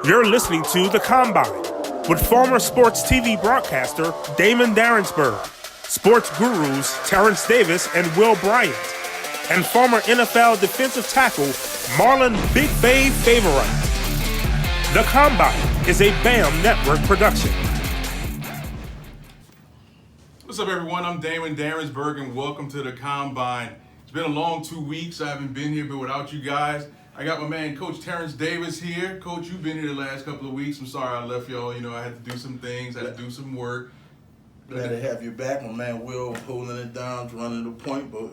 You're listening to The Combine with former sports TV broadcaster Damon Darrensburg, sports gurus Terrence Davis and Will Bryant, and former NFL defensive tackle Marlon Big Bay Favorite. The Combine is a BAMM network production. What's up, everyone? I'm Damon Darrensburg, and welcome to The Combine. It's been a long 2 weeks. I haven't been here, but without you guys, I got my man, Coach Terrence Davis here. Coach, you've been here the last couple of weeks. I'm sorry I left y'all. You know, I had to do some things. I had to do some work. Glad to have you back. My man Will holding it down, running the point, but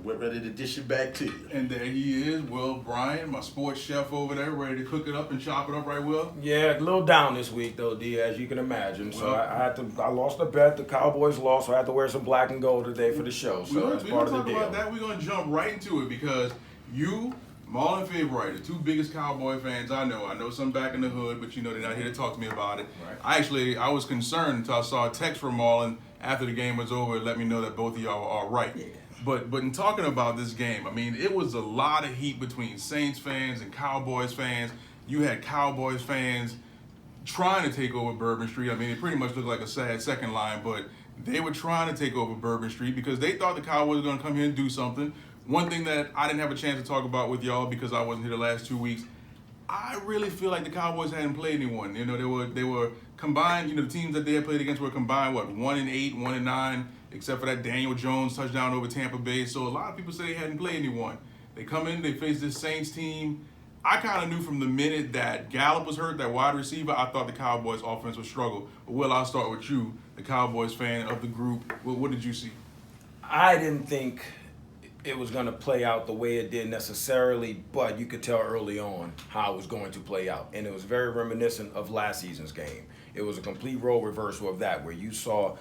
we're ready to dish it back to you. And there he is, Will Bryant, my sports chef over there, ready to cook it up and chop it up, right, Will? Yeah, a little down this week though, D, as you can imagine. So I lost the bet. The Cowboys lost, so I had to wear some black and gold today for the show. So that's part of the deal. We're going to talk about that. We're going to jump right into it because you, Marlon Favorite, the two biggest Cowboy fans I know. I know some back in the hood, but you know they're not here to talk to me about it. Right. I was concerned until I saw a text from Marlon after the game was over and let me know that both of y'all were all right. Yeah. But in talking about this game, I mean, it was a lot of heat between Saints fans and Cowboys fans. You had Cowboys fans trying to take over Bourbon Street. I mean, it pretty much looked like a sad second line, but they were trying to take over Bourbon Street because they thought the Cowboys were going to come here and do something. One thing that I didn't have a chance to talk about with y'all because I wasn't here the last 2 weeks, I really feel like the Cowboys hadn't played anyone. You know, they were combined. You know, the teams that they had played against were combined 1-8, 1-9, except for that Daniel Jones touchdown over Tampa Bay. So a lot of people say they hadn't played anyone. They come in, they face this Saints team. I kind of knew from the minute that Gallup was hurt, that wide receiver, I thought the Cowboys' offense would struggle. But Will, I'll start with you, the Cowboys fan of the group. What did you see? I didn't think it was going to play out the way it did necessarily, but you could tell early on how it was going to play out. And it was very reminiscent of last season's game. It was a complete role reversal of that, where you saw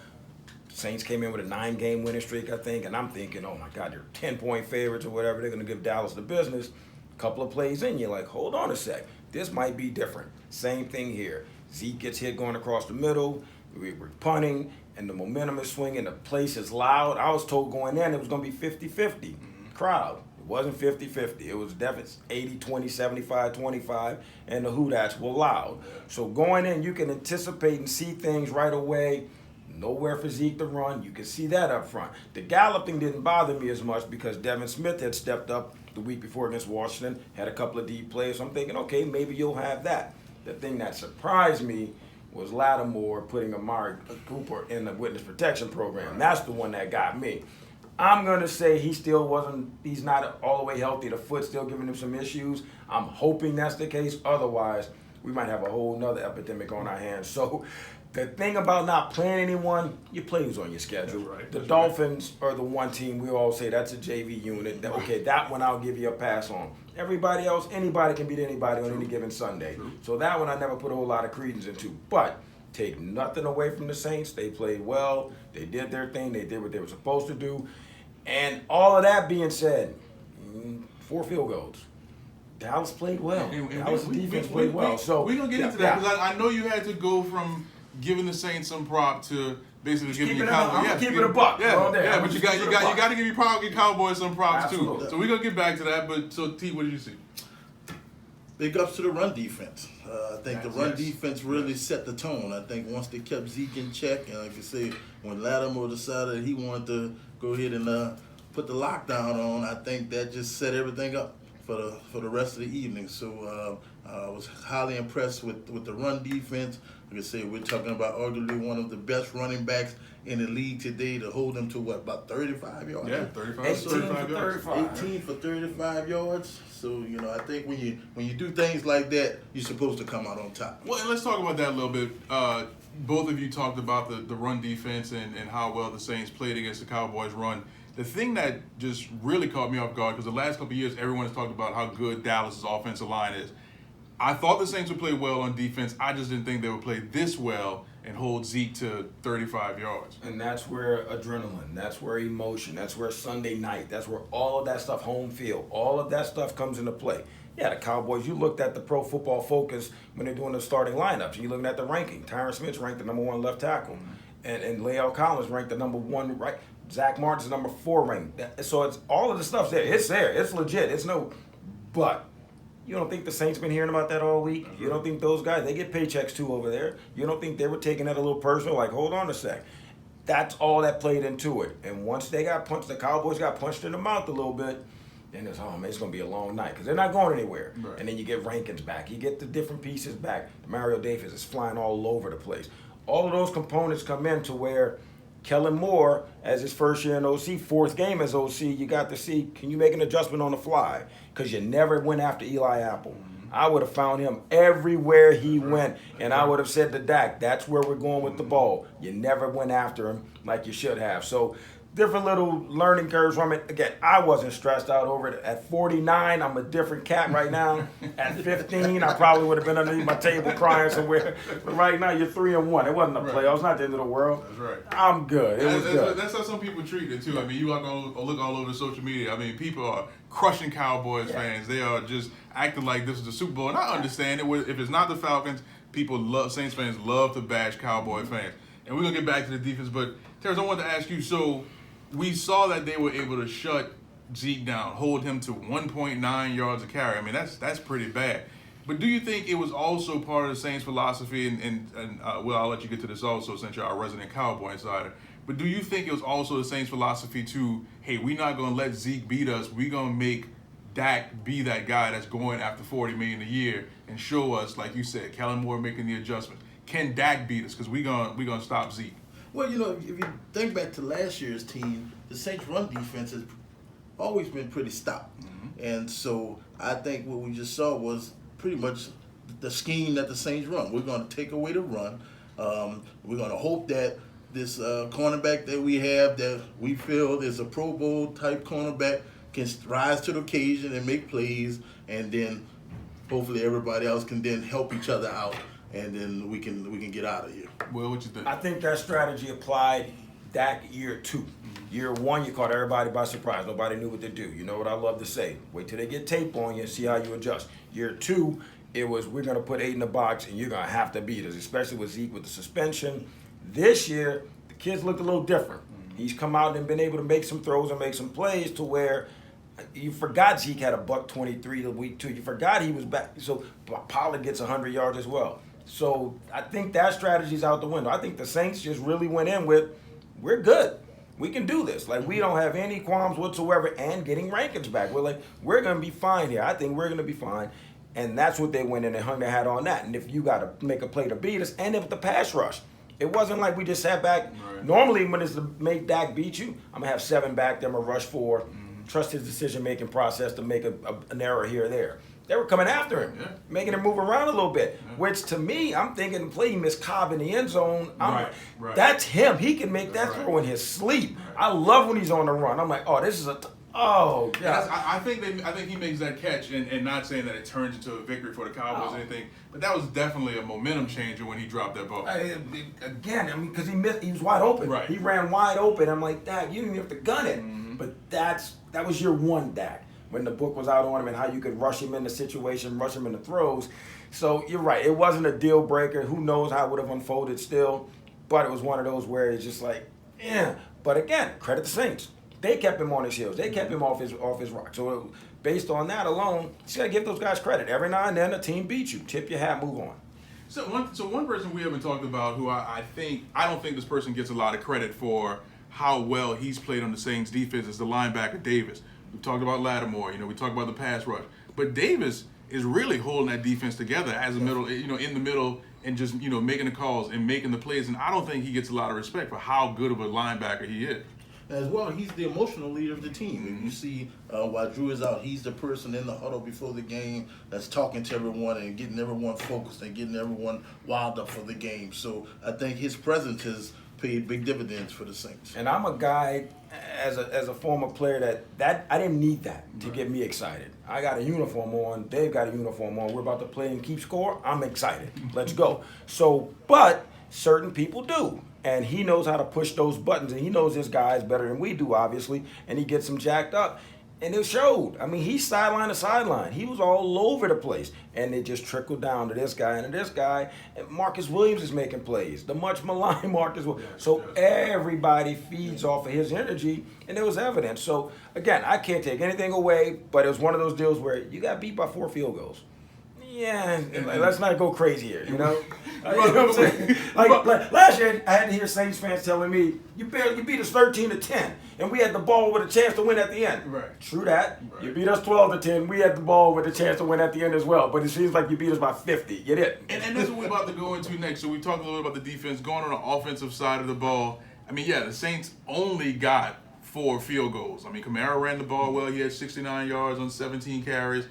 Saints came in with a 9-game winning streak, I think, and I'm thinking, oh my God, they're 10-point favorites or whatever. They're going to give Dallas the business. A couple of plays in, you're like, hold on a sec. This might be different. Same thing here. Zeke gets hit going across the middle. We're punting, and the momentum is swinging. The place is loud. I was told going in it was going to be 50-50 crowd. It wasn't 50-50. It was definitely 80-20, 75-25, and the Hoodats were loud. So going in, you can anticipate and see things right away. Nowhere for Zeke to run. You can see that up front. The Gallup thing didn't bother me as much because Devin Smith had stepped up the week before against Washington, had a couple of deep plays. So I'm thinking, okay, maybe you'll have that. The thing that surprised me was Lattimore putting Amari Cooper in the witness protection program. That's the one that got me. I'm going to say he's not all the way healthy. The foot's still giving him some issues. I'm hoping that's the case. Otherwise, we might have a whole nother epidemic on our hands. So the thing about not playing anyone, you play who's on your schedule. Right. The Dolphins are the one team we all say that's a JV unit. Okay, that one I'll give you a pass on. Everybody else, anybody can beat anybody on any given Sunday. So that one I never put a whole lot of credence into. But take nothing away from the Saints. They played well. They did their thing. They did what they were supposed to do. And all of that being said, 4 field goals. Dallas played well. Dallas defense played well. So we're going to get into that because I know you had to go from giving the Saints some prop to basically giving your Cowboys. I'm keep it a buck. Yeah, but you got to give your Cowboys some props Absolutely. too. So we're going to get back to that. But so T, what did you see? Big ups to the run defense. I think the run defense really set the tone. I think once they kept Zeke in check, and like I say, when Lattimore decided he wanted to go ahead and put the lockdown on, I think that just set everything up for the rest of the evening. So I was highly impressed with the run defense. Like I say, we're talking about arguably one of the best running backs in the league today to hold them to about 35 yards? Yeah, 35 yards. 18 for 35 yards. So, you know, I think when you do things like that, you're supposed to come out on top. Well, and let's talk about that a little bit. Both of you talked about the run defense and how well the Saints played against the Cowboys' run. The thing that just really caught me off guard, because the last couple of years, everyone has talked about how good Dallas' offensive line is. I thought the Saints would play well on defense. I just didn't think they would play this well and hold Zeke to 35 yards. And that's where adrenaline, that's where emotion, that's where Sunday night, that's where all of that stuff, home field, all of that stuff comes into play. Yeah, the Cowboys, you looked at the Pro Football Focus when they're doing the starting lineups, and you're looking at the ranking. Tyron Smith's ranked the number 1 left tackle, and Lael Collins ranked the number 1 right. Zach Martin's number 4 ranked. So it's all of the stuff's there. It's there. It's legit. It's no, but You don't think the Saints been hearing about that all week? You don't think those guys, they get paychecks too over there? You don't think they were taking that a little personal? Like, hold on a sec. That's all that played into it. And once they got punched, the Cowboys got punched in the mouth a little bit, then it's, oh man, it's going to be a long night because they're not going anywhere. Right. And then you get Rankins back. You get the different pieces back. Mario Davis is flying all over the place. All of those components come in to where Kellen Moore, as his first year in OC, fourth game as OC, you got to see, can you make an adjustment on the fly? Because you never went after Eli Apple. I would have found him everywhere he went, and I would have said to Dak, that's where we're going with the ball. You never went after him like you should have. So different little learning curves from it. Again, I wasn't stressed out over it. At 49, I'm a different cat right now. At 15, I probably would have been underneath my table crying somewhere. But right now, you're 3-1. It wasn't a playoffs, not the end of the world. That's right. I'm good. It was good. That's how some people treat it too. I mean, you look all over social media. I mean, people are crushing Cowboys fans. They are just acting like this is the Super Bowl. And I understand it. If it's not the Falcons, Saints fans love to bash Cowboy fans. And we're gonna get back to the defense. But Terrence, I wanted to ask you. So we saw that they were able to shut Zeke down, hold him to 1.9 yards a carry. I mean, that's pretty bad. But do you think it was also part of the Saints' philosophy? And well, I'll let you get to this also since you're our resident Cowboy insider. But do you think it was also the Saints' philosophy to, hey, we're not going to let Zeke beat us. We're going to make Dak be that guy that's going after $40 million a year and show us, like you said, Kellen Moore making the adjustment. Can Dak beat us? Because we're gonna stop Zeke. Well, if you think back to last year's team, the Saints' run defense has always been pretty stout. And so I think what we just saw was pretty much the scheme that the Saints run. We're going to take away the run. We're going to hope that this cornerback that we have that we feel is a Pro Bowl type cornerback can rise to the occasion and make plays, and then hopefully everybody else can then help each other out, and then we can get out of here. Well, what you think? I think that strategy applied Dak year 2. Year 1, you caught everybody by surprise. Nobody knew what to do. You know what I love to say. Wait till they get tape on you and see how you adjust. Year 2, it was we're going to put 8 in the box and you're going to have to beat us, especially with Zeke with the suspension. This year, the kids looked a little different. He's come out and been able to make some throws and make some plays to where you forgot Zeke had a $123 the week 2. You forgot he was back. So Pollard gets 100 yards as well. So I think that strategy's out the window. I think the Saints just really went in with, we're good. We can do this. Like, we don't have any qualms whatsoever, and getting Rankins back. We're like, we're going to be fine here. I think we're going to be fine. And that's what they went in and hung their hat on that. And if you got to make a play to beat us, and if the pass rush, it wasn't like we just sat back. Right. Normally, when it's to make Dak beat you, I'm going to have 7 back, them a rush 4, trust his decision-making process to make an error here or there. They were coming after him, making him move around a little bit, which to me, I'm thinking the play he missed Cobb in the end zone. Right. That's him. He can make that throw in his sleep. I love when he's on the run. I'm like, oh, this is oh, yeah. I think he makes that catch, and not saying that it turns into a victory for the Cowboys or anything, but that was definitely a momentum changer when he dropped that ball. Again, I mean, because he was wide open. Right. He ran wide open. I'm like, Dak, you didn't even have to gun it. But that was year 1, Dak, when the book was out on him and how you could rush him in the situation, rush him in the throws. So you're right. It wasn't a deal breaker. Who knows how it would have unfolded still. But it was one of those where it's just like, yeah. But again, credit the Saints. They kept him on his heels. They kept him off his rock. So based on that alone, you just got to give those guys credit. Every now and then a team beats you. Tip your hat, move on. So one person we haven't talked about who I don't think this person gets a lot of credit for how well he's played on the Saints defense is the linebacker Davis. We talked about Lattimore, we talked about the pass rush. But Davis is really holding that defense together as a middle, in the middle and just, making the calls and making the plays. And I don't think he gets a lot of respect for how good of a linebacker he is. As well, he's the emotional leader of the team. If you see while Drew is out, he's the person in the huddle before the game that's talking to everyone and getting everyone focused and getting everyone wild up for the game. So I think his presence has paid big dividends for the Saints. And I'm a guy, as a former player, that I didn't need that to get me excited. I got a uniform on. Dave got a uniform on. We're about to play and keep score. I'm excited. Let's go. So, but certain people do. And he knows how to push those buttons, and he knows his guys better than we do, obviously, and he gets them jacked up. And it showed. I mean, he's sideline to sideline. He was all over the place. And it just trickled down to this guy and to this guy. And Marcus Williams is making plays. The much maligned Marcus Williams. So everybody feeds off of his energy, and it was evident. So, again, I can't take anything away, but it was one of those deals where you got beat by 4 field goals. Yeah, like, let's not go crazy here, you know? You know what I'm saying? Like last year, I had to hear Saints fans telling me, you beat us 13-10, and we had the ball with a chance to win at the end. Right. True that. Right. You beat us 12-10, we had the ball with a chance to win at the end as well, but it seems like you beat us by 50. You didn't. And that's what we're about to go into next. So we talked a little bit about the defense, going on the offensive side of the ball. I mean, yeah, the Saints only got 4 field goals. I mean, Kamara ran the ball well. He had 69 yards on 17 carries.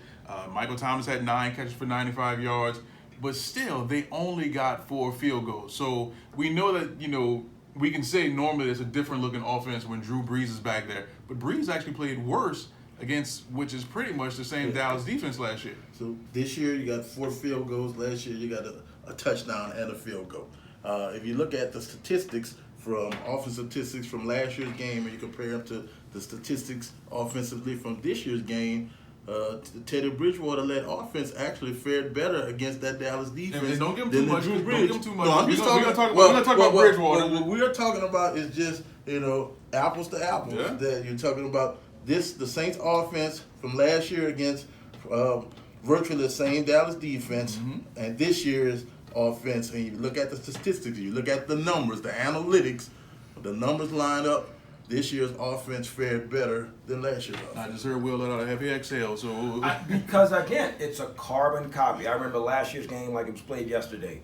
Michael Thomas had 9 catches for 95 yards. But still, they only got 4 field goals. So we know that, you know, we can say normally it's a different looking offense when Drew Brees is back there. But Brees actually played worse against, which is pretty much the same Dallas defense last year. So this year you got 4 field goals. Last year you got a touchdown and a field goal. If you look at the statistics from offensive statistics from last year's game and you compare them to the statistics offensively from this year's game, Teddy Bridgewater-led offense actually fared better against that Dallas defense. And don't give him than too much. Drew Don't Brees. give him too much. No, I'm We're just gonna talking talk about Bridgewater. What we're talking about is just, you know, apples to apples. Yeah. That you're talking about the Saints offense from last year against virtually the same Dallas defense, and this year's offense. And you look at the statistics, you look at the numbers, the analytics, the numbers line up. This year's offense fared better than last year's offense. I just heard Will let out a heavy exhale. So Because, again, it's a carbon copy. I remember last year's game like it was played yesterday.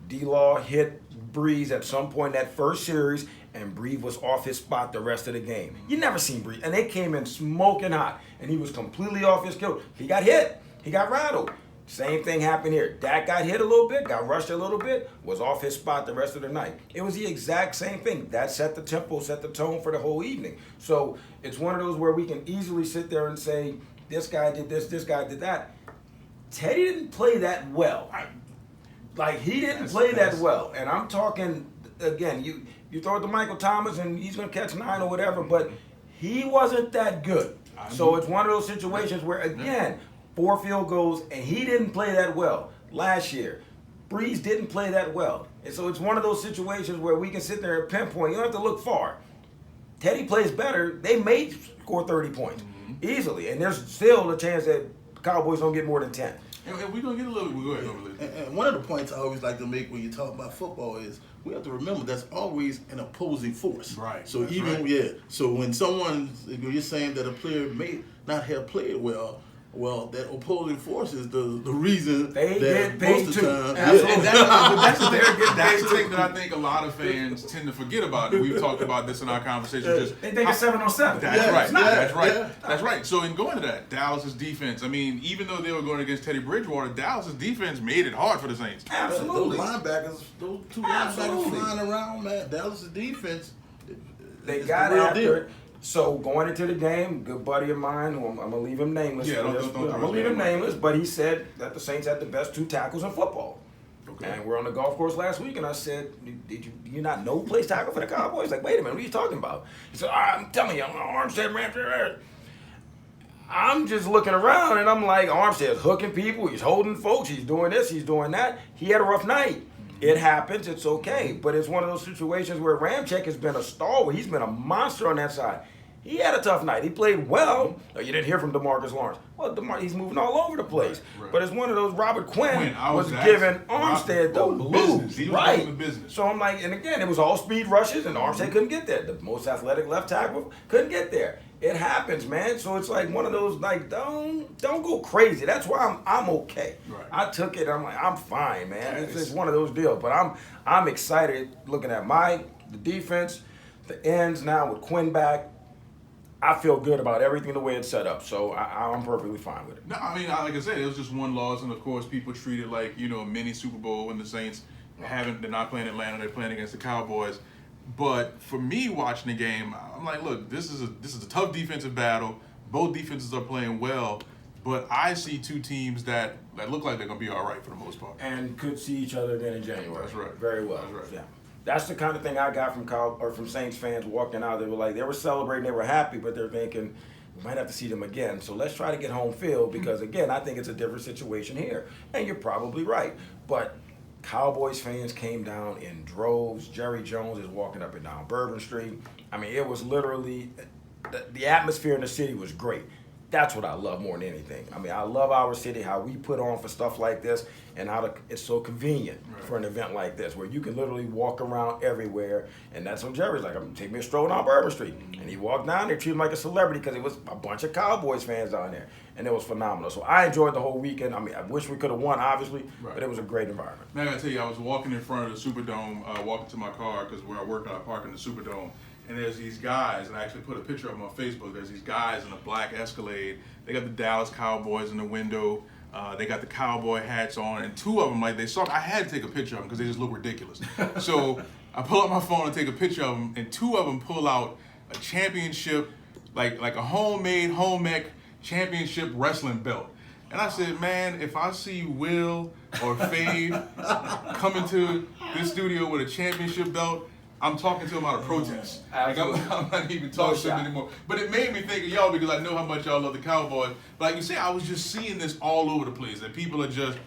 D-Law hit Breeze at some point in that first series, and Breeze was off his spot the rest of the game. You never seen Breeze. And they came in smoking hot, and he was completely off his kill. He got hit. He got rattled. Same thing happened here. Dak got hit a little bit, got rushed a little bit, was off his spot the rest of the night. It was the exact same thing. That set the tempo, set the tone for the whole evening. So it's one of those where we can easily sit there and say, this guy did this guy did that. Teddy didn't play that well. Like, he didn't play that well. And I'm talking, again, you throw it to Michael Thomas and he's going to catch 9 or whatever, but he wasn't that good. So it's one of those situations where, again, 4 field goals, and he didn't play that well last year. Breeze didn't play that well. And so it's one of those situations where we can sit there and pinpoint. You don't have to look far. Teddy plays better. They may score 30 points easily, and there's still a chance that Cowboys don't get more than 10. and we're going to get a little bit. Go ahead. And one of the points I always like to make when you talk about football is we have to remember that's always an opposing force. Right. So so when you're saying that a player may not have played well, that opposing force is the reason They that get paid most of too. the time. Absolutely. And that's the thing that I think a lot of fans tend to forget about. And we've talked about this in our conversation. They think it's 7 on 7. That's Yeah, right. it's not. That's right. Yeah. That's right. So in going to that, Dallas's defense, I mean, even though they were going against Teddy Bridgewater, Dallas's defense made it hard for the Saints. Absolutely. Those linebackers, those 2 Absolutely. linebackers flying around, man. Dallas' defense. They is got the real after deal. it. So going into the game, good buddy of mine, who I'm gonna leave him nameless. Yeah, for this, don't I'm gonna leave him nameless, but he said that the Saints had the best 2 tackles in football. Okay. And we're on the golf course last week, and I said, "Do you not know who plays tackle for the Cowboys?" Like, wait a minute, what are you talking about? He said, "I'm telling you, Armstead ran through there." I'm just looking around, and I'm like, Armstead's hooking people, he's holding folks, he's doing this, he's doing that. He had a rough night. It happens, it's okay. But it's one of those situations where Ramczyk has been a stalwart. He's been a monster on that side. He had a tough night. He played well. You didn't hear from DeMarcus Lawrence. Well, he's moving all over the place. Right. But it's one of those, Robert Quinn was was giving Armstead the blues. Business. He was Right. doing the business. So I'm like, and again, it was all speed rushes, and Armstead couldn't get there. The most athletic left tackle couldn't get there. It happens, man. So it's like one of those, like, don't go crazy. That's why I'm okay. Right. I took it. I'm like, I'm fine, man. It's just one of those deals. But I'm excited looking at the defense, the ends now with Quinn back. I feel good about everything the way it's set up. So I'm perfectly fine with it. No, I mean, like I said, it was just one loss, and of course, people treat it like, a mini Super Bowl when the Saints they're not playing Atlanta, they're playing against the Cowboys. But for me, watching the game, I'm like, look, this is a tough defensive battle. Both defenses are playing well, but I see 2 teams that look like they're gonna be all right for the most part. And could see each other again in January. That's right. Very well. That's right. Yeah. That's the kind of thing I got from Saints fans walking out. They were celebrating, they were happy, but they're thinking, We might have to see them again. So let's try to get home field because, again, I think it's a different situation here. And you're probably right. But Cowboys fans came down in droves. Jerry Jones is walking up and down Bourbon Street. I mean, it was literally, the atmosphere in the city was great. That's what I love more than anything. I mean, I love our city, how we put on for stuff like this, and how it's so convenient for an event like this, where you can literally walk around everywhere. And that's when Jerry's like, I'm gonna take me a stroll down Bourbon Street. And he walked down there, treated him like a celebrity because it was a bunch of Cowboys fans down there. And it was phenomenal. So I enjoyed the whole weekend. I mean, I wish we could have won, obviously, but it was a great environment. Man, I gotta tell you, I was walking in front of the Superdome, walking to my car, because where I work, I park in the Superdome. And there's these guys, and I actually put a picture of them on Facebook. There's these guys in a black Escalade. They got the Dallas Cowboys in the window. They got the cowboy hats on, and two of them, like, they saw. I had to take a picture of them because they just look ridiculous. So I pull out my phone and take a picture of them, and two of them pull out a championship, like a homemade home ec championship wrestling belt. And I said, man, if I see Will or Fave come into this studio with a championship belt, I'm talking to him out of protest. Like, I'm not even talking to him anymore. But it made me think of y'all because I know how much y'all love the Cowboys. But like you say, I was just seeing this all over the place. That people are just,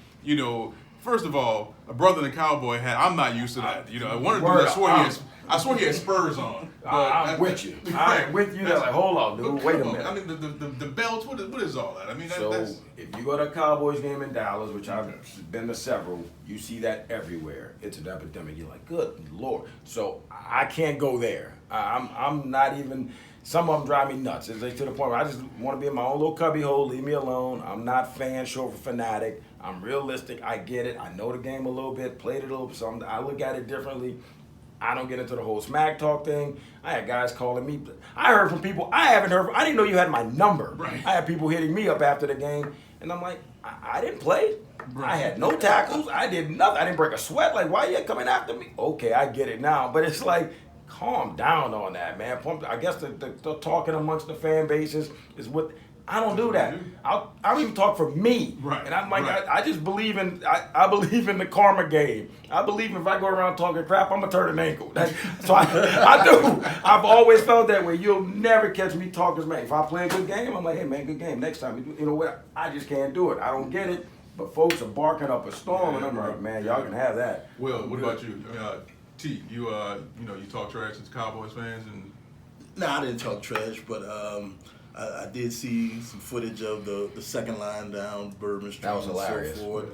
first of all, a brother in a Cowboy hat, I'm not used to that. One of the dudes, I swore he had Spurs on. I'm with you. I'm with you. They're like, hold on, dude, wait a minute. I mean, the belts, what is all that? I mean, that's... if you go to a Cowboys game in Dallas, which I've been to several, you see that everywhere. It's an epidemic. You're like, good Lord. So I can't go there. I'm not even... Some of them drive me nuts. It's like to the point where I just want to be in my own little cubby hole, leave me alone. I'm not fan show fanatic. I'm realistic. I get it. I know the game a little bit, played it a little bit, so I look at it differently. I don't get into the whole smack talk thing. I had guys calling me. I heard from people I haven't heard from. I didn't know you had my number. Right. I had people hitting me up after the game, and I'm like, I didn't play. Right. I had no tackles. I did nothing. I didn't break a sweat. Like, why are you coming after me? Okay, I get it now. But it's like, calm down on that, man. I guess the talking amongst the fan bases is what. I don't do that. I don't even talk for me. Right. And I'm like, I just believe in, I believe in the karma game. I believe if I go around talking crap, I'm going to turn an ankle. So I do. I've always felt that way. You'll never catch me talking smack. If I play a good game, I'm like, hey, man, good game. Next time, you know what? I just can't do it. I don't get it. But folks are barking up a storm, and I'm like, man, y'all can have that. Will, what about you? T, you talk trash to Cowboys fans and... No, I didn't talk trash, but I did see some footage of the second line down Bourbon Street. That was hilarious. And so forth.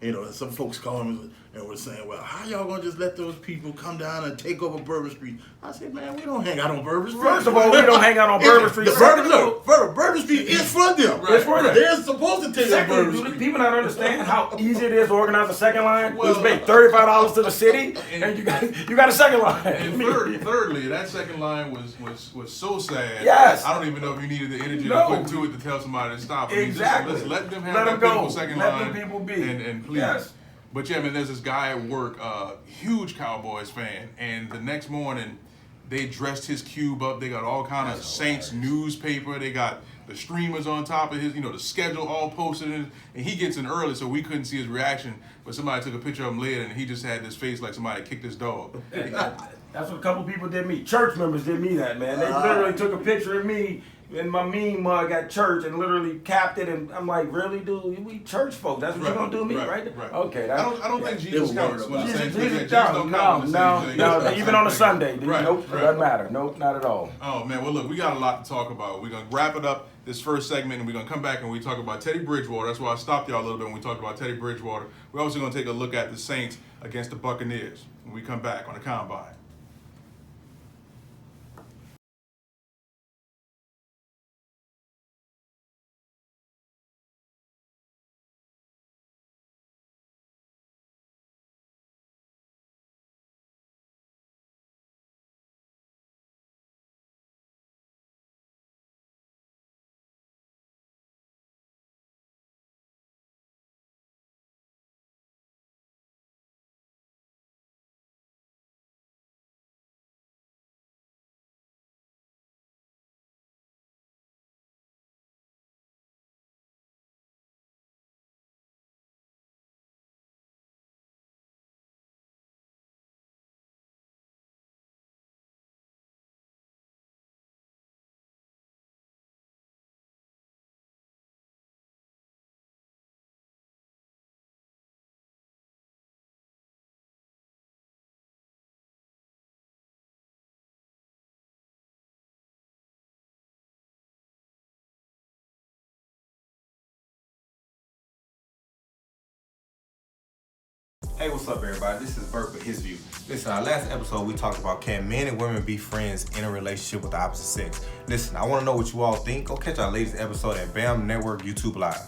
And some folks calling me and were saying, well, how y'all gonna just let those people come down and take over Bourbon Street? I said, man, we don't hang out on Bourbon Street. First of all, we don't hang out on Bourbon Street. Bourbon Street is for them. It's for them. They're supposed to take over Bourbon Do Street. people not understand how easy it is to organize a second line? Well, you pay $35 to the city, and you got a second line. And thirdly, that second line was so sad. Yes. I don't even know if you needed the energy to put to it to tell somebody to stop. Exactly. Just let them have Let that them go. beautiful second Let line. them people be. And please. Yes. But yeah, man, there's this guy at work, huge Cowboys fan, and the next morning they dressed his cube up. They got all kind of Saints newspaper. They got the streamers on top of his, the schedule all posted in, and he gets in early, so we couldn't see his reaction. But somebody took a picture of him later, and he just had this face like somebody kicked his dog. That's what a couple people did me. Church members did me that, man. They literally took a picture of me and my meme mug at church and literally capped it, and I'm like, really, dude? We church folks. That's what you're gonna do to me, right? Okay. I don't think Jesus counts. Jesus don't count. No. Even on a Sunday, nope, doesn't matter. Nope, not at all. Oh man, well look, we got a lot to talk about. We're gonna wrap it up this first segment, and we're gonna come back and we talk about Teddy Bridgewater. That's why I stopped y'all a little bit when we talked about Teddy Bridgewater. We're also gonna take a look at the Saints against the Buccaneers when we come back on the Combine. Hey, what's up, everybody? This is Bert with His View. Listen, our last episode, we talked about can men and women be friends in a relationship with the opposite sex. Listen, I want to know what you all think. Go catch our latest episode at BAMM Network YouTube Live.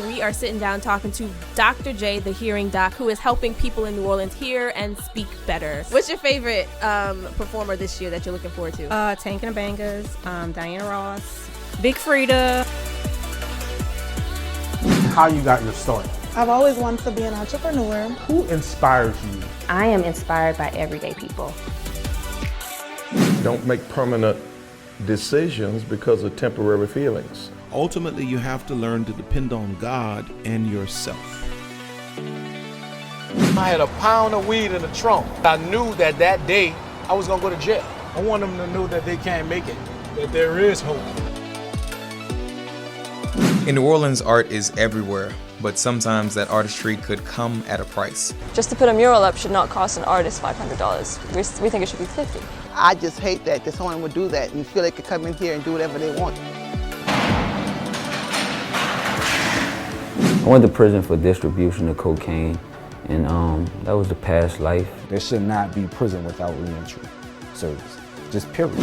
We are sitting down talking to Dr. J, the hearing doc, who is helping people in New Orleans hear and speak better. What's your favorite performer this year that you're looking forward to? Tank and the Bangers, Diana Ross, Big Frida. How you got your start? I've always wanted to be an entrepreneur. Who inspires you? I am inspired by everyday people. Don't make permanent decisions because of temporary feelings. Ultimately, you have to learn to depend on God and yourself. I had a pound of weed in the trunk. I knew that that day I was gonna go to jail. I want them to know that they can't make it, that there is hope. In New Orleans, art is everywhere, but sometimes that artistry could come at a price. Just to put a mural up should not cost an artist $500. We think it should be $50. I just hate that someone would do that and feel they could come in here and do whatever they want. I went to prison for distribution of cocaine, and that was the past life. There should not be prison without reentry service, just period.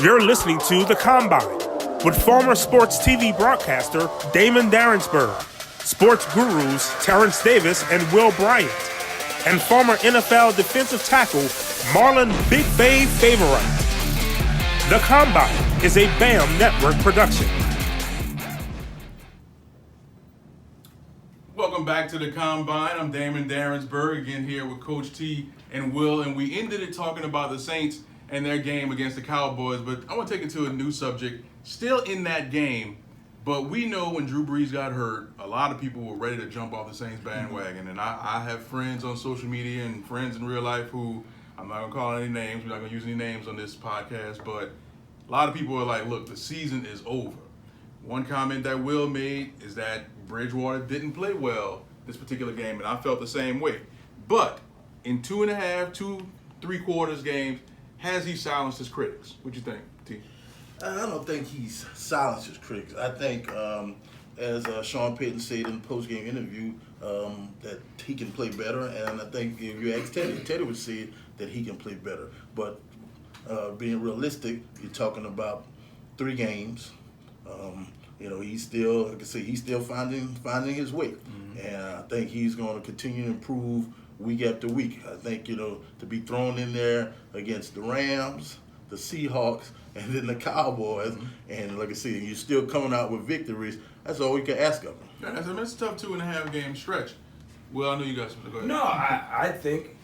You're listening to The Combine with former sports TV broadcaster Damon Darensburg, sports gurus Terrence Davis and Will Bryant, and former NFL defensive tackle Marlon Big Bay Favorite. The Combine is a BAMM Network production. Welcome back to The Combine. I'm Damon Darensburg, again here with Coach T and Will, and we ended it talking about the Saints and their game against the Cowboys, but I want to take it to a new subject, still in that game. But we know when Drew Brees got hurt, a lot of people were ready to jump off the Saints bandwagon. And I have friends on social media and friends in real life who, I'm not going to call any names, we're not going to use any names on this podcast, but a lot of people are like, look, the season is over. One comment that Will made is that Bridgewater didn't play well this particular game, and I felt the same way. But in 2.5, 3/4 games, has he silenced his critics? What do you think, T? I don't think he's silenced his critics. I think, as Sean Payton said in the post-game interview, that he can play better. And I think if you ask Teddy would say that he can play better. But being realistic, you're talking about 3 games. He's still, like I say, he's still finding his way. Mm-hmm. And I think he's going to continue to improve week after week. I think, to be thrown in there against the Rams, the Seahawks, and then the Cowboys, and like I said, you're still coming out with victories. That's all we can ask of him. Yeah, that's a tough 2.5 game stretch. Well, I know you guys. Go ahead. No, I think,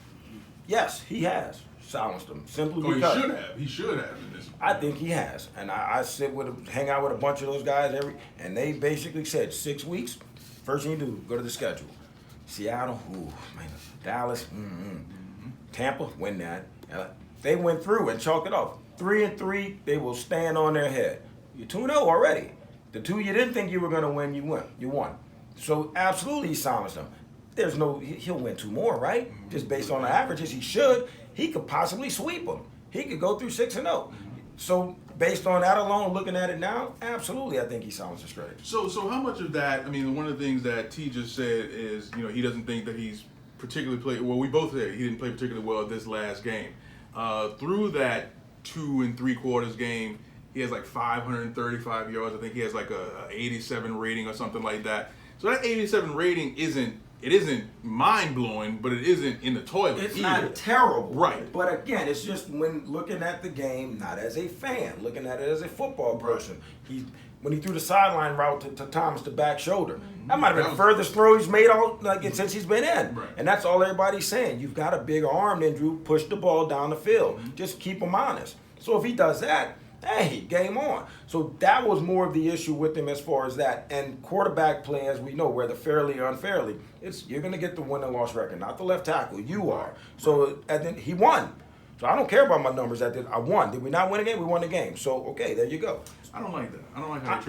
yes, he has silenced them. Simply because he should have in this. I think he has, and I hang out with a bunch of those guys and they basically said 6 weeks. First thing you do, go to the schedule. Seattle, Dallas, Tampa, win that. They went through and chalked it off. 3-3, they will stand on their head. You're 2-0 already. The 2 you didn't think you were going to win, you won. So absolutely he silenced them. He'll win 2 more, right? Just based on the averages, he should. He could possibly sweep them. He could go through 6-0. So based on that alone, looking at it now, absolutely I think he silenced the critics. So how much of that, one of the things that T just said is, he doesn't think that he's particularly played, well, we both said he didn't play particularly well this last game. Through that 2 3/4 game, he has like 535 yards. I think he has like a 87 rating or something like that. So that 87 rating isn't mind-blowing, but it isn't in the toilet It's either. not terrible. Right. But again, it's just when looking at the game, not as a fan, looking at it as a football person. When he threw the sideline route to Thomas, the back shoulder, that might have been the furthest throw he's made since he's been in. Right. And that's all everybody's saying. You've got a bigger arm than Drew. Push the ball down the field. Just keep him honest. So if he does that, hey, game on. So that was more of the issue with him as far as that. And quarterback play, as we know, whether fairly or unfairly, you're going to get the win and loss record, not the left tackle. You are. So and then he won. So I don't care about my numbers. I won. Did we not win a game? We won the game. So okay, there you go. I don't like that. I don't like how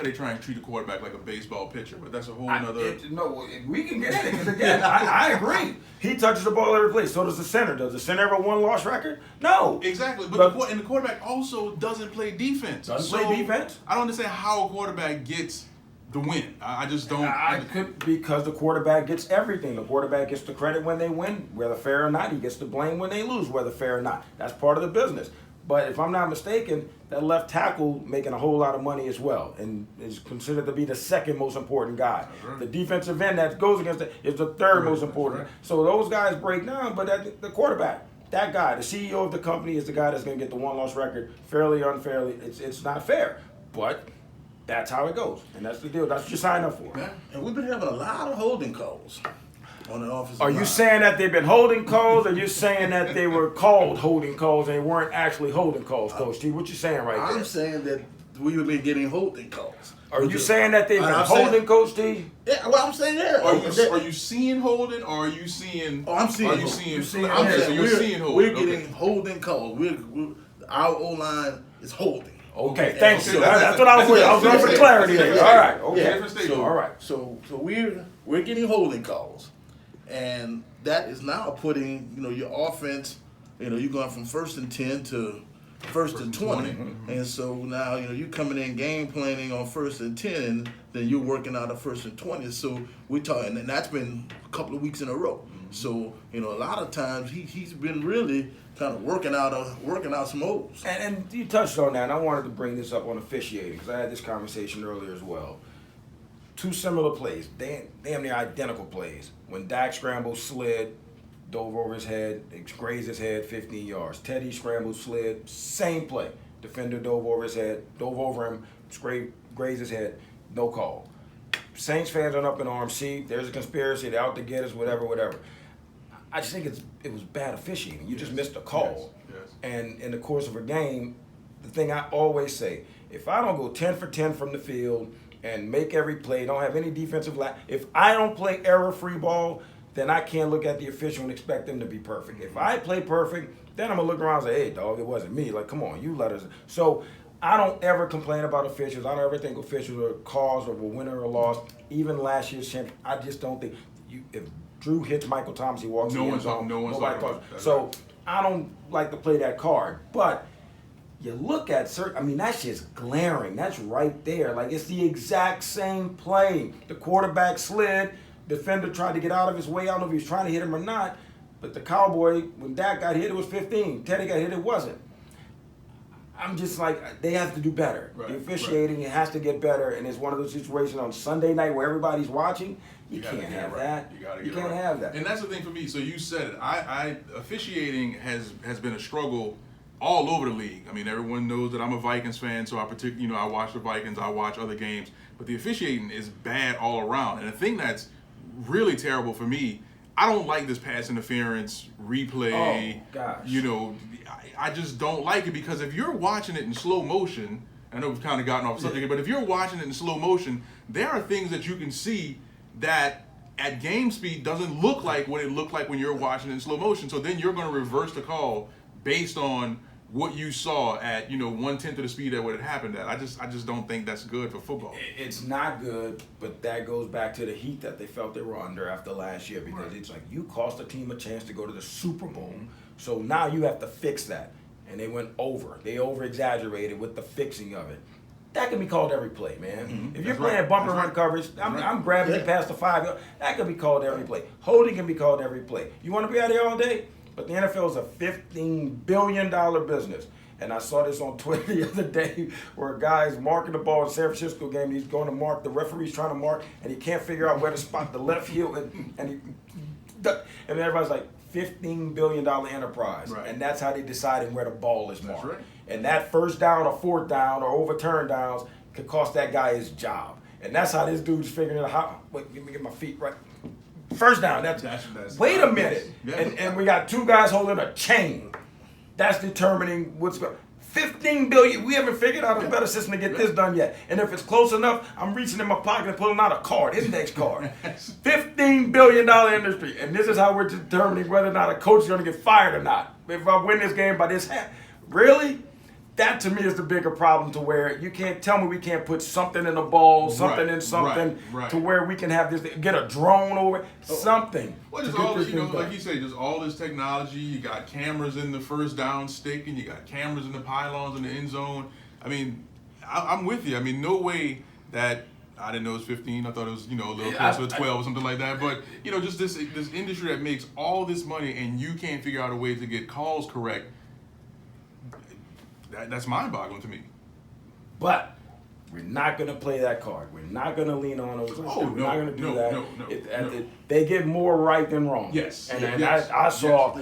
they try and treat a quarterback like a baseball pitcher. But that's a whole other. No, we can get in it because again, I agree. He touches the ball every play. So does the center. Does the center have a one-loss record? No. Exactly. But the quarterback also doesn't play defense. Play defense? I don't understand how a quarterback gets the win. I just don't. Because the quarterback gets everything. The quarterback gets the credit when they win, whether fair or not. He gets the blame when they lose, whether fair or not. That's part of the business. But if I'm not mistaken, that left tackle making a whole lot of money as well, and is considered to be the second most important guy. Right. The defensive end that goes against it is the third most important. Right. So those guys break down, but the quarterback, that guy, the CEO of the company, is the guy that's going to get the one-loss record fairly, unfairly. It's not fair, but that's how it goes, and that's the deal. That's what you sign up for. Yeah. And we've been having a lot of holding calls on the offensive line. Are you saying that they've been holding calls, or you saying that they were called holding calls and they weren't actually holding calls, Coach T? What you saying right there? I'm saying that we've been getting holding calls. Are you saying that they've been holding, Coach T? Yeah, well, I'm saying yeah. Are you seeing holding, or are you seeing? Oh, I'm seeing. Are you seeing? So you're seeing holding. We're getting holding calls. Our O-line is holding. Okay, thanks. That's what I was with. I was looking for clarity there. All right. Okay. Yeah. All right. So we're getting holding calls, and that is now putting your offense. You're going from 1st and 10 to first and 20, and so now you coming in game planning on 1st and 10, and then you're working out a 1st and 20. So we're talking, and that's been a couple of weeks in a row. So a lot of times he's been really kind of working out some holes. And you touched on that, and I wanted to bring this up on officiating because I had this conversation earlier as well. Two similar plays, damn near identical plays. When Dak scrambled, slid, dove over his head, grazed his head 15 yards. Teddy scrambled, slid, same play. Defender dove over his head, dove over him, grazed his head, no call. Saints fans are up in arms. See, there's a conspiracy, they're out to get us, whatever. I just think it was bad officiating. You just missed a call. Yes. And in the course of a game, the thing I always say, if I don't go 10 for 10 from the field and make every play, don't have any defensive if I don't play error-free ball, then I can't look at the official and expect them to be perfect. If I play perfect, then I'm going to look around and say, hey, dog, it wasn't me. Like, come on, you let us. So I don't ever complain about officials. I don't ever think officials are cause of a winner or loss. Even last year's champion, I just don't think if Drew hits Michael Thomas, he walks in the end zone. Nobody calls. So I don't like to play that card. But you look at that's just glaring. That's right there. Like, it's the exact same play. The quarterback slid. Defender tried to get out of his way. I don't know if he was trying to hit him or not. But the Cowboy, when Dak got hit, it was 15. Teddy got hit, it wasn't. I'm just like, they have to do better. Right, the officiating, it has to get better. And it's one of those situations on Sunday night where everybody's watching. You can't have that. You can't have that. And that's the thing for me. So you said it. Officiating has been a struggle all over the league. I mean, everyone knows that I'm a Vikings fan, so I watch the Vikings, I watch other games. But the officiating is bad all around. And the thing that's really terrible for me, I don't like this pass interference replay. Oh, gosh. I just don't like it because if you're watching it in slow motion, I know we've kind of gotten off subject, but if you're watching it in slow motion, there are things that you can see that at game speed doesn't look like what it looked like when you're watching it in slow motion. So then you're going to reverse the call based on what you saw at 1/10 of the speed at what it happened at. I just don't think that's good for football. It's not good, but that goes back to the heat that they felt they were under after last year because it's like you cost a team a chance to go to the Super Bowl. So now you have to fix that. And they went over. They over-exaggerated with the fixing of it. That can be called every play, man. Mm-hmm. If you're playing bumper run coverage, I'm grabbing you past the 5 yard. That can be called every play. Holding can be called every play. You want to be out here all day? But the NFL is a $15 billion business. And I saw this on Twitter the other day where a guy's marking the ball in the San Francisco game. He's going to mark, the referee's trying to mark, and he can't figure out where to spot the left heel. And everybody's like, $15 billion enterprise. Right. And that's how they decided where the ball is marked. Right. And that first down or fourth down or overturned downs could cost that guy his job. And that's how this dude's figuring out wait, let me get my feet right. First down, that's wait a minute. Yeah. And we got two guys holding a chain. That's determining what's going. $15 billion. We haven't figured out a better system to get this done yet. And if it's close enough, I'm reaching in my pocket and pulling out a card, index card. $15 billion industry. And this is how we're determining whether or not a coach is going to get fired or not. If I win this game by this half. Really? That to me is the bigger problem, to where you can't tell me we can't put something in a ball, something in something, to where we can have this, get a drone over it, something. Well, just all this, like you say, just all this technology. You got cameras in the first down stick, and you got cameras in the pylons in the end zone. I mean, I'm with you. I mean, no way that I didn't know it was 15. I thought it was, a little closer to 12 or something like that. But, just this industry that makes all this money and you can't figure out a way to get calls correct. That's mind-boggling to me. But we're not going to play that card. We're not going to lean on those. We're not going to do that. They get more right than wrong. Yes. And I saw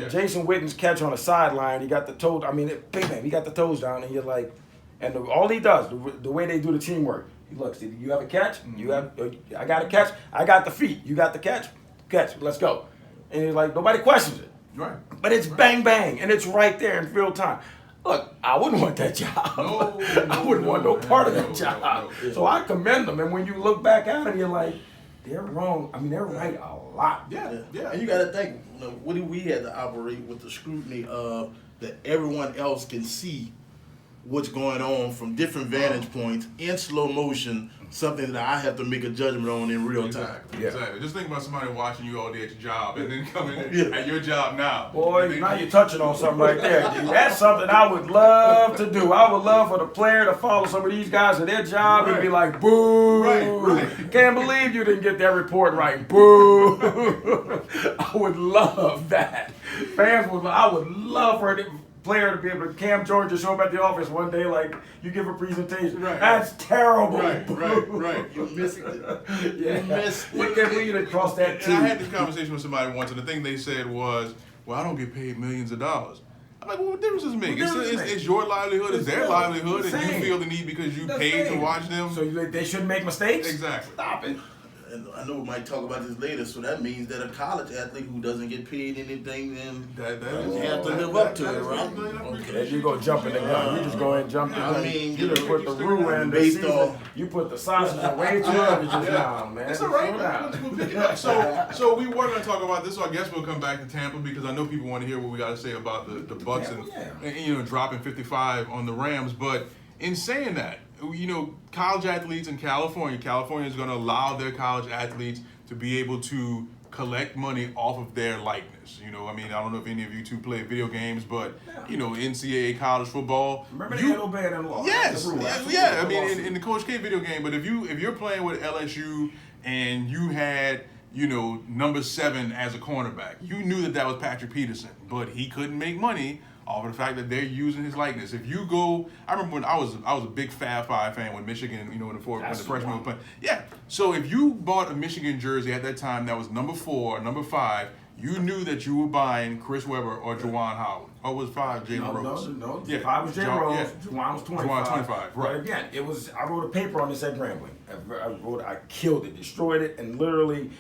Jason Witten's catch on the sideline. He got the toes. I mean, bam, he got the toes down, and you're like, and all he does, the way they do the teamwork, he looks. You have a catch. You have. I got a catch. I got the feet. You got the catch. Catch. Let's go. And he's like, nobody questions it. Right. But it's bang bang, and it's right there in real time. Look, I wouldn't want that job. I wouldn't want no part of that job. So I commend them. And when you look back at it, you're like, they're wrong. I mean, they're right a lot. Yeah. And you got to think, what do we had to operate with the scrutiny of that everyone else can see what's going on from different vantage points in slow motion, something that I have to make a judgment on in real time. Exactly. Just think about somebody watching you all day at your job and then coming in at your job now. Boy, now you're touching on something right there. That's something I would love to do. I would love for the player to follow some of these guys at their job and be like, boo. Right. Can't believe you didn't get that report right. Boo. I would love that. I would love for it. Player to be able to Cam George to show up at the office one day like you give a presentation. Right. That's terrible. Right. You missed it. You missed it. Can't believe you didn't cross that too. And I had this conversation with somebody once, and the thing they said was, "Well, I don't get paid millions of dollars." I'm like, well, what difference does it make? It's your livelihood, it's their livelihood, and you feel the need because you paid to watch them. So they shouldn't make mistakes? Exactly. Stop it. And I know we might talk about this later, so that means that a college athlete who doesn't get paid anything, then you have to live up to it, right? Okay, you go jump in the gun. You just go ahead and jump in. I mean, you just put the roux in based on. You put the sausage away too early just now, man. It's all right. We'll pick it up. So we were going to talk about this. So I guess we'll come back to Tampa because I know people want to hear what we got to say about the Bucks and dropping 55 on the Rams. But in saying that, college athletes in California is going to allow their college athletes to be able to collect money off of their likeness. I don't know if any of you two play video games, but, NCAA college football. Remember the yellow band in law? Yes. Yeah. I mean, in the Coach K video game, but if you're playing with LSU and you had, number 7 as a cornerback, you knew that was Patrick Peterson, but he couldn't make money off of the fact that they're using his likeness. If you go, I remember when I was a big Fab Five fan when Michigan, when the freshman was playing. Yeah. So if you bought a Michigan jersey at that time that was number 4 or number 5, you knew that you were buying Chris Webber or Juwan Howard. Or was 5 Jalen Rose? No. Yeah, 5 was Jalen Rose. Juwan was 25. Juwan 25. Right. But again, I wrote a paper on this at Grambling. I killed it, destroyed it, and literally,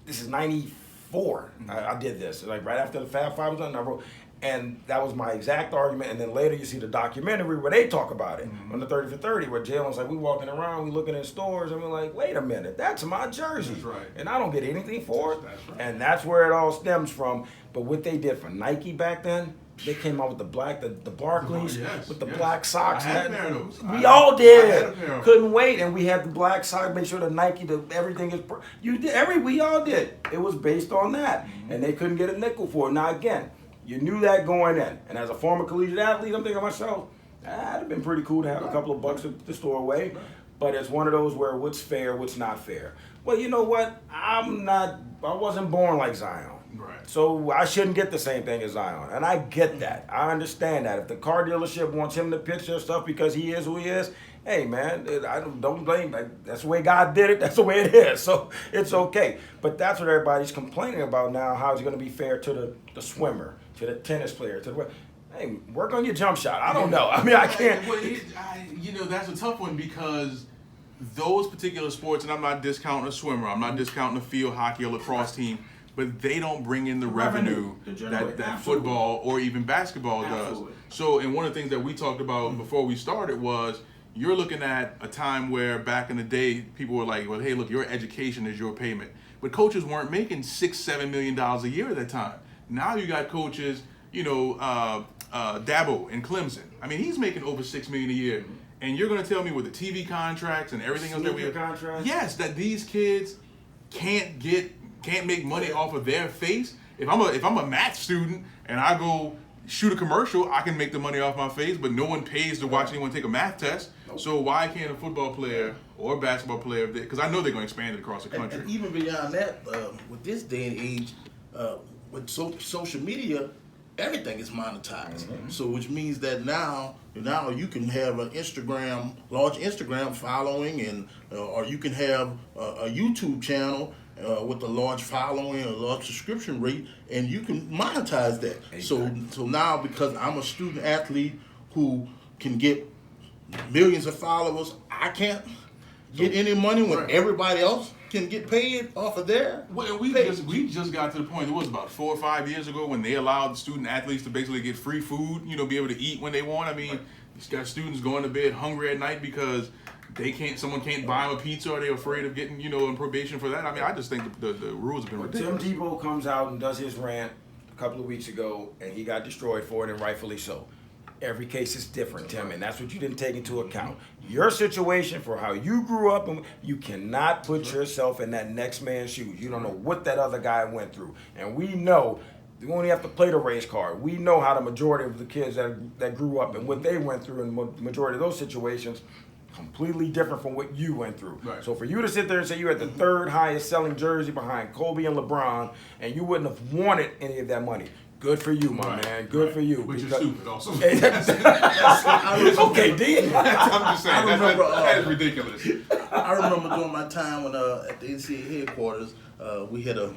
this is 94. I did this like right after the Fab Five was done. I wrote. And that was my exact argument. And then later you see the documentary where they talk about it on the 30 for 30, where Jalen's like, we walking around, we looking in stores, and we're like, wait a minute, that's my jersey. That's right. And I don't get anything for it. That's right. And that's where it all stems from. But what they did for Nike back then, they came out with the Barclays with the black socks. I had a pair of those. We all did. Couldn't wait, and we had the black socks. Make sure the Nike, everything is. We all did. It was based on that, and they couldn't get a nickel for it. Now again. You knew that going in. And as a former collegiate athlete, I'm thinking to myself, that'd have been pretty cool to have a couple of bucks to store away. Right. But it's one of those where what's fair, what's not fair. Well, you know what? I wasn't born like Zion. Right. So I shouldn't get the same thing as Zion. And I get that. I understand that. If the car dealership wants him to pitch their stuff because he is who he is, hey, man, I don't blame. That's the way God did it. That's the way it is. So it's okay. But that's what everybody's complaining about now, how it's going to be fair to the swimmer, to the tennis player, hey, work on your jump shot. I don't know. I mean, I can't. That's a tough one because those particular sports, and I'm not discounting a swimmer, I'm not discounting a field hockey or lacrosse team, but they don't bring in the revenue that football or even basketball does. So, and one of the things that we talked about before we started was, you're looking at a time where back in the day, people were like, well, hey, look, your education is your payment. But coaches weren't making $6-7 million a year at that time. Now you got coaches, Dabo in Clemson. I mean, he's making over $6 million a year. And you're going to tell me with the TV contracts and everything else that we have, yes, that these kids can't make money off of their face. If I'm a math student and I go shoot a commercial, I can make the money off my face, but no one pays to watch anyone take a math test. So why can't a football player or a basketball player, because I know they're going to expand it across the country. And even beyond that, with this day and age, with social media, everything is monetized. So which means that now you can have an large Instagram following, and or you can have a YouTube channel with a large following, a large subscription rate, and you can monetize that. Exactly. So now, because I'm a student athlete who can get millions of followers, I can't get any money when everybody else can get paid off of their we just got to the point, it was about 4 or 5 years ago, when they allowed student athletes to basically get free food, be able to eat when they want. I mean, you've got students going to bed hungry at night because someone can't buy them a pizza, or they're afraid of getting, in probation for that. I mean, I just think the rules have been ridiculous. Tim Tebow comes out and does his rant a couple of weeks ago, and he got destroyed for it, and rightfully so. Every case is different, Tim, and that's what you didn't take into account. Your situation, for how you grew up, and you cannot put yourself in that next man's shoes. You don't know what that other guy went through. And we know, we only have to play the race card. We know how the majority of the kids that grew up and what they went through, and the majority of those situations, completely different from what you went through. Right. So for you to sit there and say you had the third highest selling jersey behind Kobe and LeBron, and you wouldn't have wanted any of that money, good for you, my man. Good for you. But you're stupid also. Okay, D. I'm just saying, that is ridiculous. I remember during my time when at the NCAA headquarters, we had a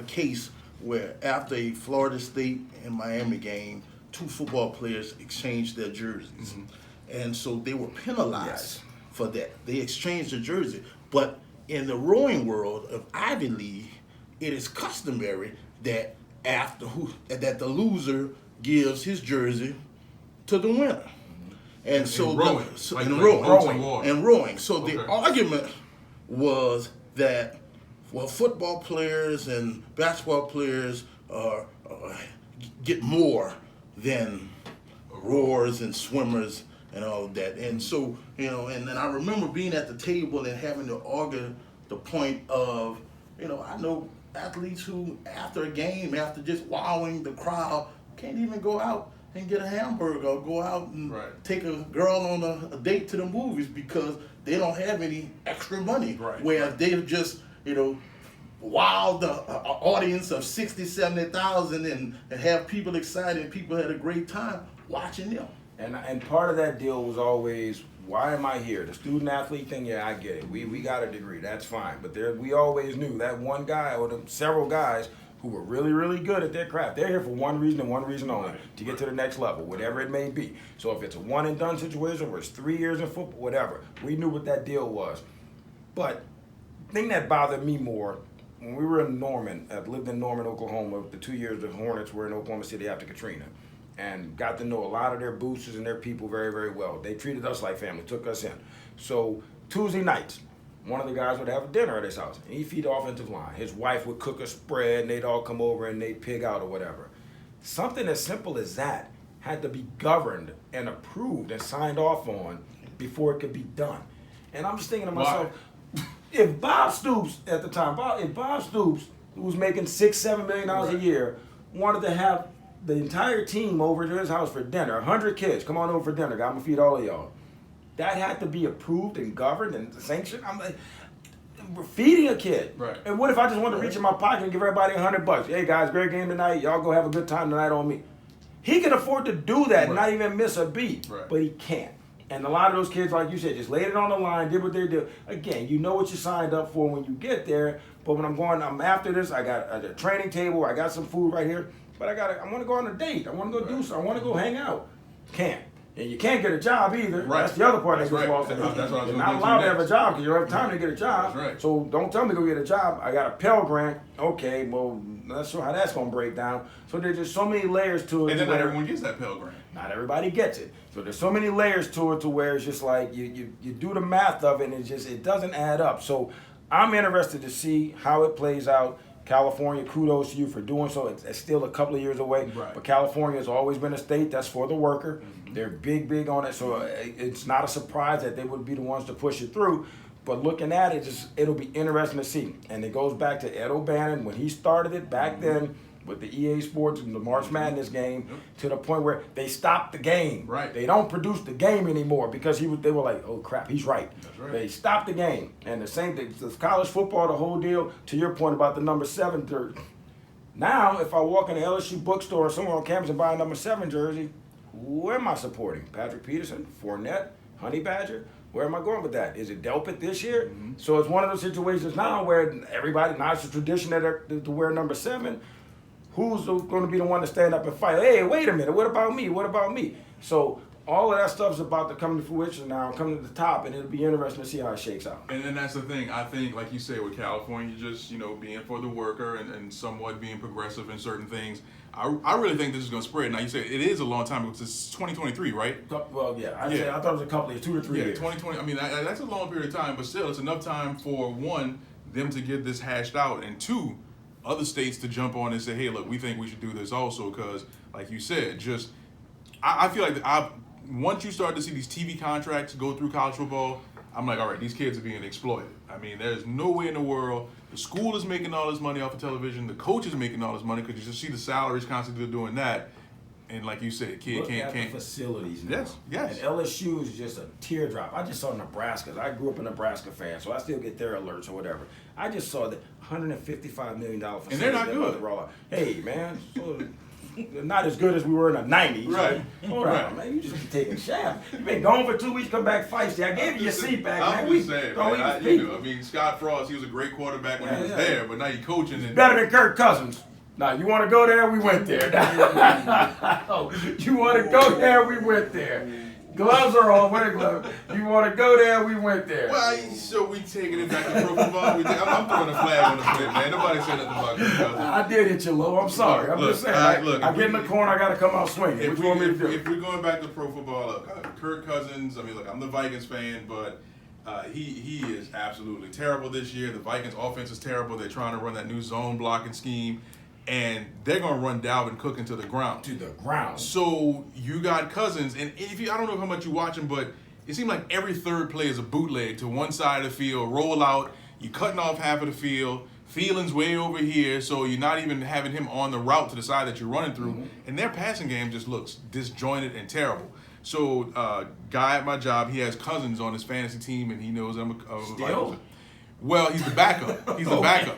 case where after a Florida State and Miami game, 2 football players exchanged their jerseys. And so they were penalized for that. They exchanged their jersey. But in the rowing world of Ivy League, it is customary that that the loser gives his jersey to the winner. And so rowing. So the argument was that, well, football players and basketball players get more than rowers and swimmers and all of that. And so, and then I remember being at the table and having to argue the point of, I know athletes who, after a game, after just wowing the crowd, can't even go out and get a hamburger or go out and take a girl on a date to the movies because they don't have any extra money. Where they've just, wowed the audience of 60, 70,000 and have people excited, and people had a great time watching them. And part of that deal was always, why am I here? The student athlete thing, yeah, I get it. We got a degree, that's fine. But we always knew that one guy or several guys who were really, really good at their craft, they're here for one reason and one reason only, to get to the next level, whatever it may be. So if it's a one and done situation where it's 3 years in football, whatever, we knew what that deal was. But the thing that bothered me more, when we were in Norman, I lived in Norman, Oklahoma, the 2 years the Hornets were in Oklahoma City after Katrina, and got to know a lot of their boosters and their people very, very well. They treated us like family, took us in. So Tuesday nights, one of the guys would have dinner at his house, and he'd feed the offensive line. His wife would cook a spread, and they'd all come over and they'd pig out or whatever. Something as simple as that had to be governed and approved and signed off on before it could be done. And I'm just thinking to myself, if Bob Stoops at the time, who was making $6-7 million a year, wanted to have the entire team over to his house for dinner, 100 kids, come on over for dinner, I'm gonna feed all of y'all. That had to be approved and governed and sanctioned. I'm like, we're feeding a kid. Right. And what if I just want to reach in my pocket and give everybody $100? Hey guys, great game tonight. Y'all go have a good time tonight on me. He can afford to do that and not even miss a beat, but he can't. And a lot of those kids, like you said, just laid it on the line, did what they did. Again, you know what you signed up for when you get there. But when I'm after this, I got a training table, I got some food right here. But I want to go on a date. I want to go do something. I want to go hang out. Can't. And you can't get a job either. Right. That's the other part That's that gets right. lost in That's what I was You're gonna not go to allowed to have a next. job because you don't have time to get a job. That's right. So don't tell me to go get a job. I got a Pell Grant. Okay, well, not sure how that's going to break down. So there's just so many layers to it. And then not everyone gets that Pell Grant. Not everybody gets it. So there's so many layers to it to where it's just like you do the math of it and it doesn't add up. So I'm interested to see how it plays out. California, kudos to you for doing so. It's still a couple of years away, Right. but California has always been a state that's for the worker. They're big on it, so it's not a surprise that they would be the ones to push it through. But looking at it, it'll be interesting to see. And it goes back to Ed O'Bannon when he started it back then with the EA Sports and the March Madness game to the point where they stopped the game. Right. They don't produce the game anymore because they were like, oh crap, he's right. That's right. They stopped the game. And the same thing, the college football, the whole deal, to your point about the number 7 jersey. Now, if I walk in the LSU bookstore or somewhere on campus and buy a number 7 jersey, who am I supporting? Patrick Peterson, Fournette, Honey Badger? Where am I going with that? Is it Delpit this year? So it's one of those situations now where everybody, now it's a tradition to wear number 7. Who's going to be the one to stand up and fight? Hey, wait a minute. What about me? What about me? So all of that stuff's about to come to fruition now, come to the top, and it'll be interesting to see how it shakes out. And then that's the thing. I think, like you say, with California, just being for the worker and somewhat being progressive in certain things. I really think this is going to spread. Now you say it is a long time because it's 2023, right? Well, yeah. I thought it was a couple of years, 2 to 3 years. 2020. I mean, that's a long period of time, but still, it's enough time for one, them to get this hashed out, and two, other states to jump on and say, hey, look, we think we should do this also because, like you said, I feel like once you start to see these TV contracts go through college football, I'm like, all right, these kids are being exploited. I mean, there's no way in the world the school is making all this money off of television, the coach is making all this money because you just see the salaries constantly doing that. And like you said, kid can't. The facilities now. Yes. And LSU is just a teardrop. I just saw Nebraska. I grew up a Nebraska fan, so I still get their alerts or whatever. I just saw the $155 million facility. And they're not good. Hey, man. So, not as good as we were in the 90s. Right. Hold on, man. You just be taking shaft. You've been gone for 2 weeks, come back feisty. I gave you your seat back, man. I'm just saying, man. I mean, Scott Frost, he was a great quarterback when he was there, but now you're coaching. And better than Kirk Cousins. Now, you want to go there? We went there. You want to go there? We went there. Gloves are on. What are gloves? You want to go there? We went there. Well, so we taking it back to pro football. I'm throwing a flag on the plate, man. Nobody said nothing about Kirk Cousins. I did hit you low. I'm sorry. I'm just saying. I get in the corner. I got to come out swinging. If we're going back to pro football, look, Kirk Cousins. I mean, look, I'm the Vikings fan, but he is absolutely terrible this year. The Vikings offense is terrible. They're trying to run that new zone blocking scheme. And they're going to run Dalvin Cook into the ground. So you got Cousins, and I don't know how much you watch him, but it seems like every third play is a bootleg to one side of the field, roll out, you're cutting off half of the field, Thielen's way over here, so you're not even having him on the route to the side that you're running through, and their passing game just looks disjointed and terrible. So, guy at my job, he has Cousins on his fantasy team, and he knows I'm a Well, he's the backup. He's the backup.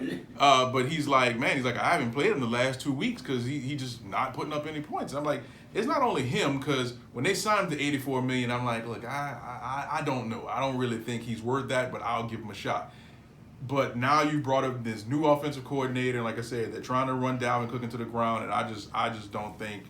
But he's like, I haven't played him the last 2 weeks because he just not putting up any points. And I'm like, it's not only him because when they signed him to $84 million, I'm like, look, I don't know. I don't really think he's worth that, but I'll give him a shot. But now you brought up this new offensive coordinator, and like I said, they're trying to run Dalvin Cook into the ground, and I just don't think.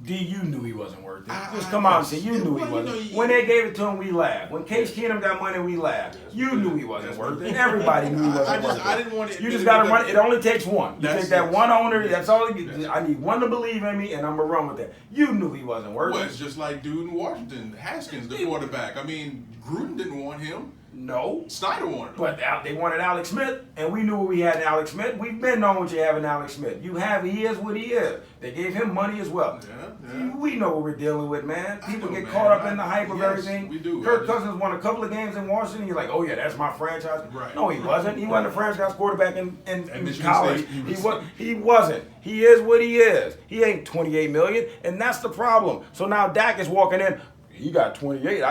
D, you knew he wasn't worth it. Just come out and say you knew he wasn't. When they gave it to him, we laughed. When Case Keenum got money, we laughed. You knew he wasn't worth it. Everybody knew he wasn't worth it. I didn't want it. You just got to run. It only takes one. You take that one owner. That's all. I need one to believe in me, and I'm gonna run with that. You knew he wasn't worth it. Well, it's just like dude in Washington, Haskins, the quarterback. I mean, Gruden didn't want him. No. Snyder wanted him. But they wanted Alex Smith, and we knew what we had in Alex Smith. We've been knowing what you have in Alex Smith. He is what he is. They gave him money as well. Yeah. We know what we're dealing with, man. People get caught up in the hype of everything. We do. Kirk Cousins won a couple of games in Washington. You're like, oh yeah, that's my franchise. Right. No, he wasn't. He wasn't a franchise quarterback in college. He wasn't. He is what he is. He ain't $28 million, and that's the problem. So now Dak is walking in. He got 28.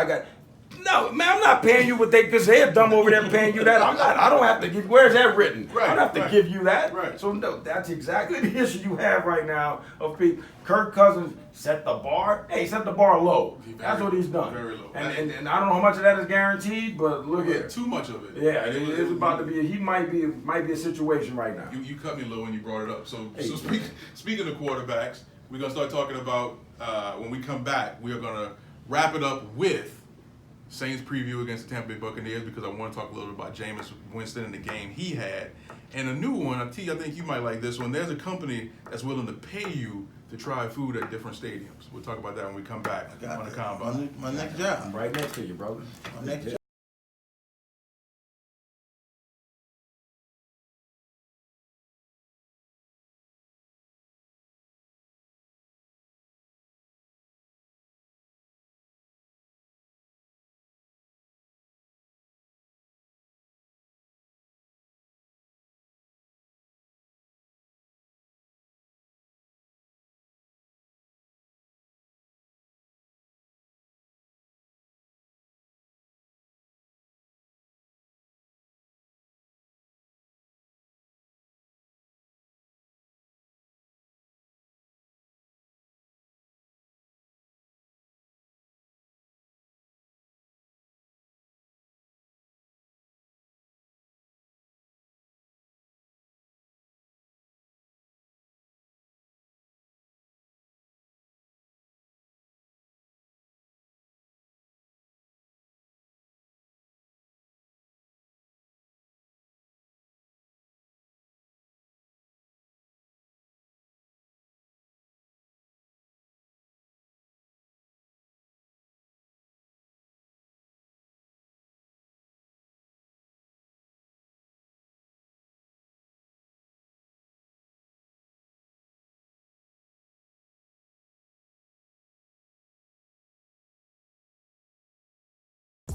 No, man, I'm not paying you what because they're dumb over there paying you that. I don't have to give. Where's that written? I don't have to give you that. Right. So no, that's exactly the issue you have right now of people. Kirk Cousins set the bar. Hey, set the bar low. That's what he's done. Very low. And I don't know how much of that is guaranteed, but look at it. Too much of it. Yeah, it's about to be. He might be a situation right now. You cut me low when you brought it up. So speaking of quarterbacks. We're going to start talking about, when we come back, we are going to wrap it up with Saints preview against the Tampa Bay Buccaneers, because I want to talk a little bit about Jameis Winston and the game he had. And a new one, T, I think you might like this one. There's a company that's willing to pay you to try food at different stadiums. We'll talk about that when we come back on the Combine. My next job. I'm right next to you, brother. My next job.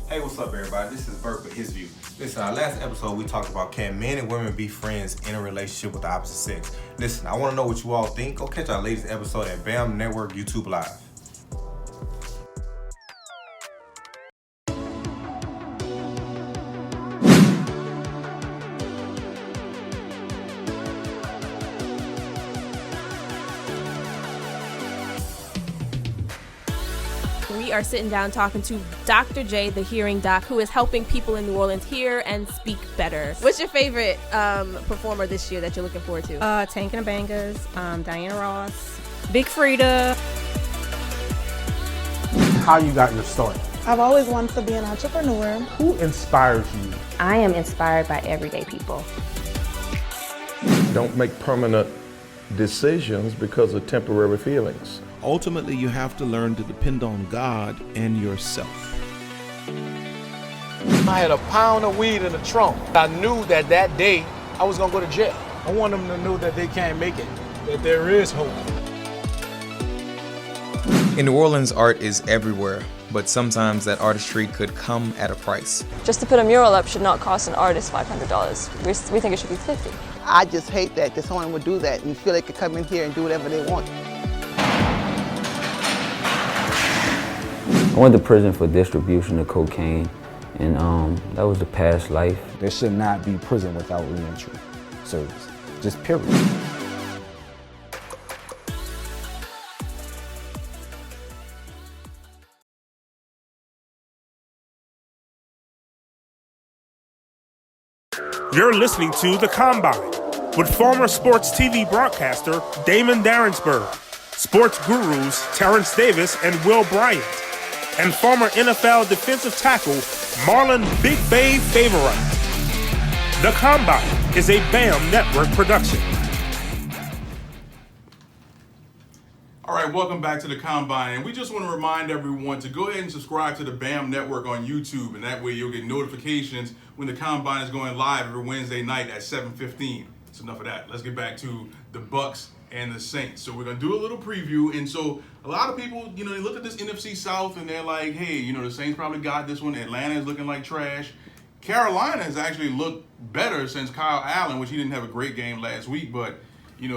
Hey, what's up, everybody? This is Burt with his view. Listen, our last episode we talked about, can men and women be friends in a relationship with the opposite sex? Listen, I want to know what you all think. Go catch our latest episode at BAMM Network YouTube Live. We are sitting down talking to Dr. J, the hearing doc, who is helping people in New Orleans hear and speak better. What's your favorite performer this year that you're looking forward to? Tank and the Bangers, Diana Ross, Big Frida. How you got your start? I've always wanted to be an entrepreneur. Who inspires you? I am inspired by everyday people. Don't make permanent decisions because of temporary feelings. Ultimately, you have to learn to depend on God and yourself. I had a pound of weed in the trunk. I knew that that day I was going to go to jail. I want them to know that they can't make it, that there is hope. In New Orleans, art is everywhere, but sometimes that artistry could come at a price. Just to put a mural up should not cost an artist $500. We think it should be $50. I just hate that someone would do that and feel they could come in here and do whatever they want. I went to prison for distribution of cocaine, and that was the past life. There should not be prison without reentry service, just period. You're listening to The Combine with former sports TV broadcaster Damon Darrensburg, sports gurus Terrence Davis and Will Bryant, and former NFL defensive tackle Marlon Big Bay Favorite. The Combine is a BAMM Network production. All right, welcome back to the Combine. And we just want to remind everyone to go ahead and subscribe to the BAMM Network on YouTube, and that way you'll get notifications when the Combine is going live every Wednesday night at 7:15. That's enough of that. Let's get back to the Bucs and the Saints. So we're going to do a little preview. And so a lot of people, they look at this NFC South and they're like, hey, the Saints probably got this one. Atlanta is looking like trash. Carolina has actually looked better since Kyle Allen, which he didn't have a great game last week, but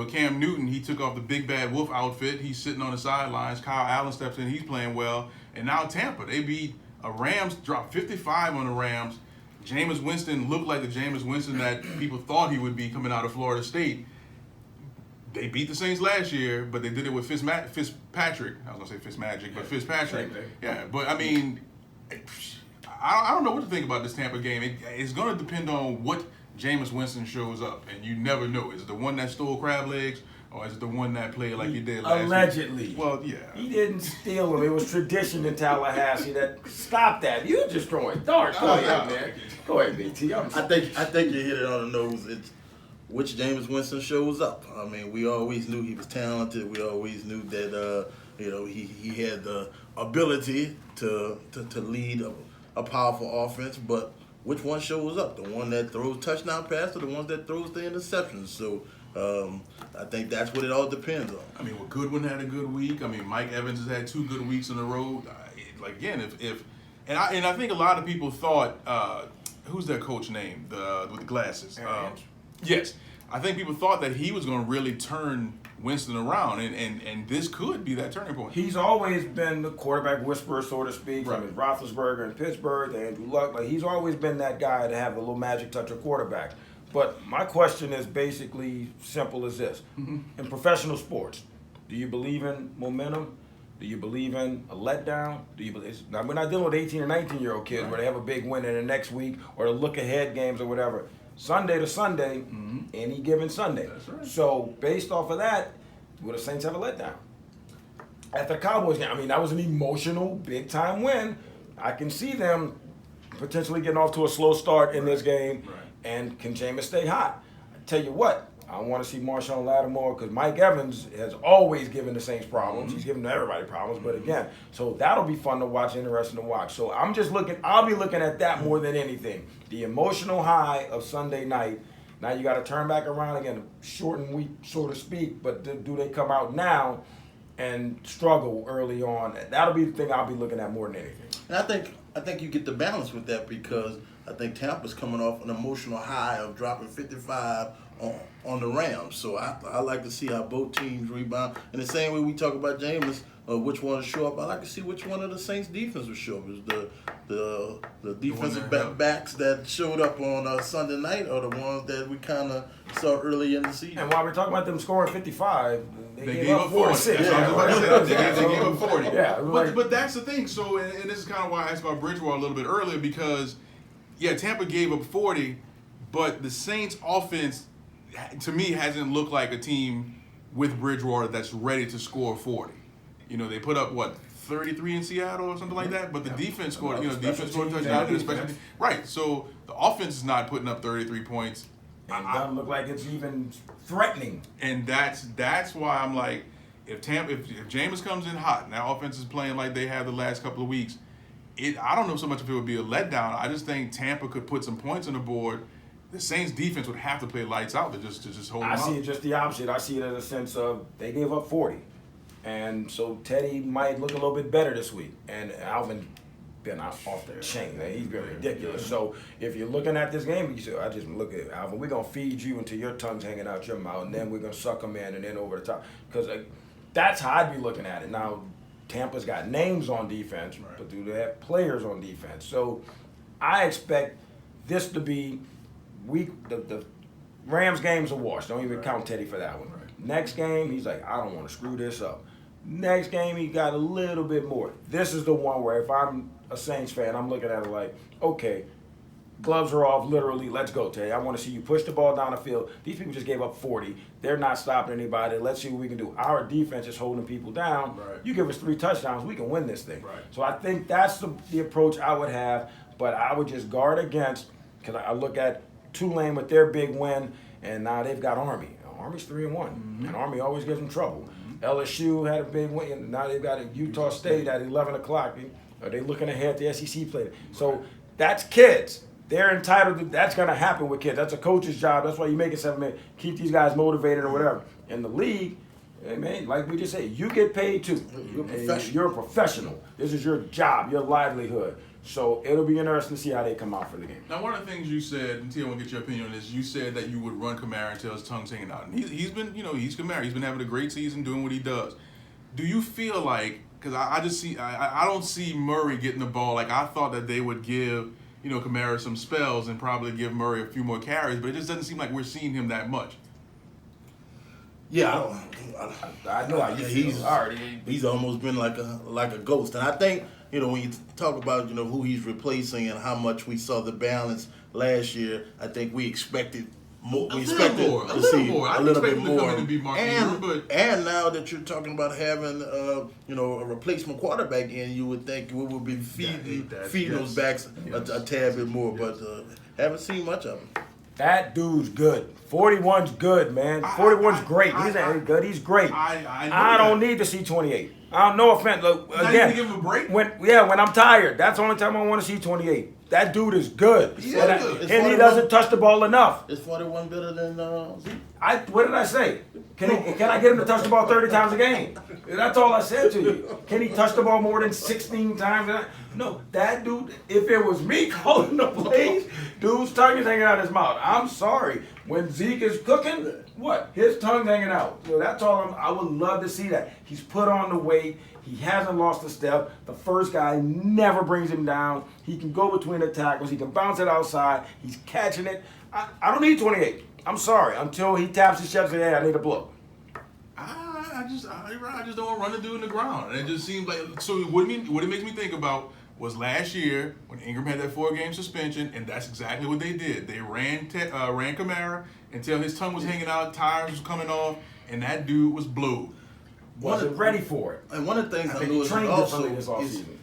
Cam Newton, he took off the big bad wolf outfit. He's sitting on the sidelines. Kyle Allen steps in. He's playing well. And now Tampa, they beat a Rams, dropped 55 on the Rams. Jameis Winston looked like the Jameis Winston that people thought he would be coming out of Florida State. They beat the Saints last year, but they did it with Fitzpatrick. I was going to say Fitzmagic, but Fitzpatrick. Yeah, but I mean, I don't know what to think about this Tampa game. It's going to depend on what Jameis Winston shows up, and you never know. Is it the one that stole crab legs, Or is it the one that played like he did last Allegedly. week? Well, yeah. He didn't steal them. It was tradition in Tallahassee that stop that. You're just throwing darts. Go ahead, man. Go ahead, BT. I think you hit it on the nose. It's which Jameis Winston shows up. I mean, we always knew he was talented. We always knew that he had the ability to lead a powerful offense. But which one shows up? The one that throws touchdown passes or the one that throws the interceptions? So I think that's what it all depends on. I mean, well, Goodwin had a good week. I mean, Mike Evans has had 2 good weeks in a row. I think a lot of people thought, who's their coach name? With the glasses. Yes. I think people thought that he was going to really turn Winston around, and this could be that turning point. He's always been the quarterback whisperer, so to speak, from his Roethlisberger in Pittsburgh to Andrew Luck. Like, he's always been that guy to have a little magic touch of quarterback. But my question is basically simple as this. Mm-hmm. In professional sports, do you believe in momentum? Do you believe in a letdown? Now, we're not dealing with 18 or 19-year-old kids where they have a big win in the next week or the look-ahead games or whatever. Sunday to Sunday, any given Sunday. That's right. So based off of that, will the Saints have a letdown? At the Cowboys game, I mean, that was an emotional, big-time win. I can see them potentially getting off to a slow start in this game. Right. And can Jameis stay hot? I tell you what, I want to see Marshawn Lattimore because Mike Evans has always given the Saints problems. He's given everybody problems, but again, so that'll be fun to watch, interesting to watch. So I'll be looking at that more than anything. The emotional high of Sunday night. Now you got to turn back around again, shortened week, so to speak, but do they come out now and struggle early on? That'll be the thing I'll be looking at more than anything. And I think you get the balance with that because I think Tampa's coming off an emotional high of dropping 55 on the Rams. So I like to see how both teams rebound. In the same way we talk about Jameis, which one will show up, I like to see which one of the Saints' defense will show up. Is the defensive backs that showed up on Sunday night or the ones that we kind of saw early in the season? And while we're talking about them scoring 55, they gave up 46. They gave up 40. Yeah, but that's the thing. So, and this is kind of why I asked about Bridgewater a little bit earlier because, yeah, Tampa gave up 40, but the Saints' offense, to me, hasn't looked like a team with Bridgewater that's ready to score 40. You know, they put up, 33 in Seattle or something like that? But the defense scored, defense scored a touchdown. Right, so the offense is not putting up 33 points. It doesn't look like it's even threatening. And that's why I'm like, if Jameis comes in hot and that offense is playing like they have the last couple of weeks, I don't know so much if it would be a letdown. I just think Tampa could put some points on the board. The Saints defense would have to play lights out to just hold them out. I see it just the opposite. I see it as a sense of they gave up 40. And so Teddy might look a little bit better this week. And Alvin been off the chain. Man. He's been ridiculous. So if you're looking at this game, you say, I just look at Alvin. We're going to feed you until your tongue's hanging out your mouth, and then we're going to suck them in and then over the top. Because that's how I'd be looking at it. Now, Tampa's got names on defense, but do they have players on defense? So I expect this to be the Rams game's a wash. Don't even count Teddy for that one. Next game, he's like, I don't want to screw this up. Next game, he got a little bit more. This is the one where if I'm a Saints fan, I'm looking at it like, okay, gloves are off, literally, let's go, Teddy. I want to see you push the ball down the field. These people just gave up 40. They're not stopping anybody. Let's see what we can do. Our defense is holding people down. Right. You give us 3 touchdowns, we can win this thing. Right. So I think that's the approach I would have, but I would just guard against, because I look at Tulane with their big win, and now they've got Army. Army's 3-1, and Army always gives them trouble. LSU had a big win, and now they've got Utah State at 11 o'clock. Are they looking ahead to SEC play? So that's kids. They're entitled to, that's going to happen with kids. That's a coach's job. That's why you make it 7 minutes. Keep these guys motivated or whatever. In the league, hey man, like we just said, you get paid too. You're a professional. This is your job, your livelihood. So it'll be interesting to see how they come out for the game. Now, one of the things you said, and T, I want to get your opinion on this. You said that you would run Kamara until his tongue's hanging out. And he's been, he's Kamara. He's been having a great season doing what he does. Do you feel like, because I don't see Murray getting the ball. Like, I thought that they would give, Kamara some spells and probably give Murray a few more carries, but it just doesn't seem like we're seeing him that much. Yeah, I know how you feel. He's almost been like a ghost. And I think, when you talk about, who he's replacing and how much we saw the balance last year, I think we expected we expected to see a little bit more. And now that you're talking about having a replacement quarterback in, you would think we would be feeding those backs a tad bit more, but haven't seen much of him. That dude's good. 41's good, man. 41's great. He's not good. He's great. I don't need to see 28. No offense. Look, again, give him a break? When I'm tired. That's the only time I want to see 28. That dude is good. He's and he doesn't touch the ball enough. Is 41 better than Zeke? What did I say? Can I get him to touch the ball 30 times a game? That's all I said to you. Can he touch the ball more than 16 times? No, that dude, if it was me calling the plays, dude's tongue is hanging out his mouth. I'm sorry. When Zeke is cooking, what? His tongue's hanging out. So that's all I would love to see that. He's put on the weight. He hasn't lost a step. The first guy never brings him down. He can go between the tackles. He can bounce it outside. He's catching it. I don't need 28. I'm sorry. Until he taps his chest and says, hey, I need a blow. I just don't want to run the dude in the ground. And it just seems like, so what it makes me think about was last year when Ingram had that 4-game suspension, and that's exactly what they did. They ran Kamara until his tongue was hanging out, tires was coming off, and that dude was blue. Wasn't ready for it. And one of the things I noticed also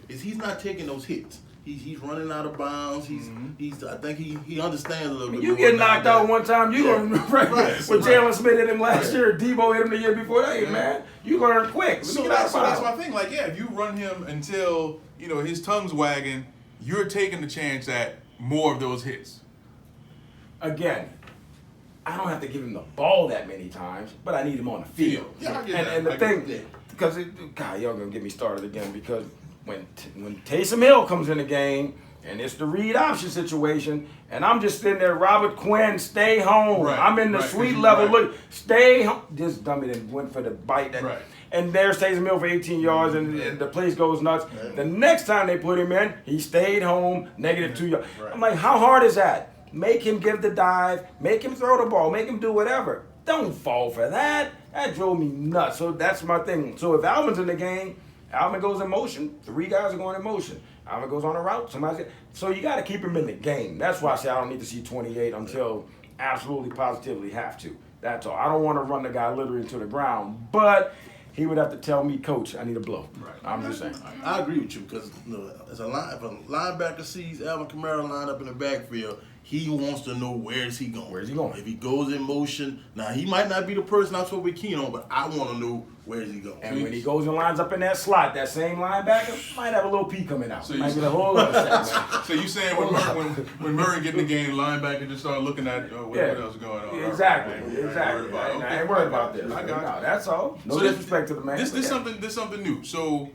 is he's not taking those hits. He's running out of bounds. I think he understands a little bit. You get knocked out one time, you learn right. When Jalen Smith hit him last year, Debo hit him the year before that. Hey, man, you learn quick. So that's my thing. Like, if you run him until his tongue's wagging, you're taking the chance at more of those hits. Again, I don't have to give him the ball that many times, but I need him on the field. Yeah, I get that. And the thing, because God, y'all gonna get me started again because when Taysom Hill comes in the game and it's the read option situation, and I'm just sitting there, Robert Quinn, stay home. Right, I'm in the sweet level. Look, stay home. This dummy that went for the bite. And there's Taysom Hill for 18 yards, and the place goes nuts. Right. The next time they put him in, he stayed home, -2 yards. Right. I'm like, how hard is that? Make him give the dive, make him throw the ball, make him do whatever. Don't fall for that. That drove me nuts. So that's my thing. So if Alvin's in the game, Alvin goes in motion, 3 guys are going in motion. Alvin goes on a route, so you got to keep him in the game. That's why I say I don't need to see 28 until absolutely positively have to. That's all. I don't want to run the guy literally into the ground, but he would have to tell me, Coach, I need a blow. Right. I'm just saying. I agree with you because if a linebacker sees Alvin Kamara line up in the backfield, he wants to know where is he going. Where's he going? If he goes in motion, now he might not be the person I'm supposed to be keen on, but I want to know where is he going. And when he goes and lines up in that slot, that same linebacker might have a little pee coming out. So might get a whole other set, So you saying when Murray get in the game, linebacker just start looking at what else is going on? Exactly. I ain't worried about this. No, that's all. No disrespect to the man. This something new. So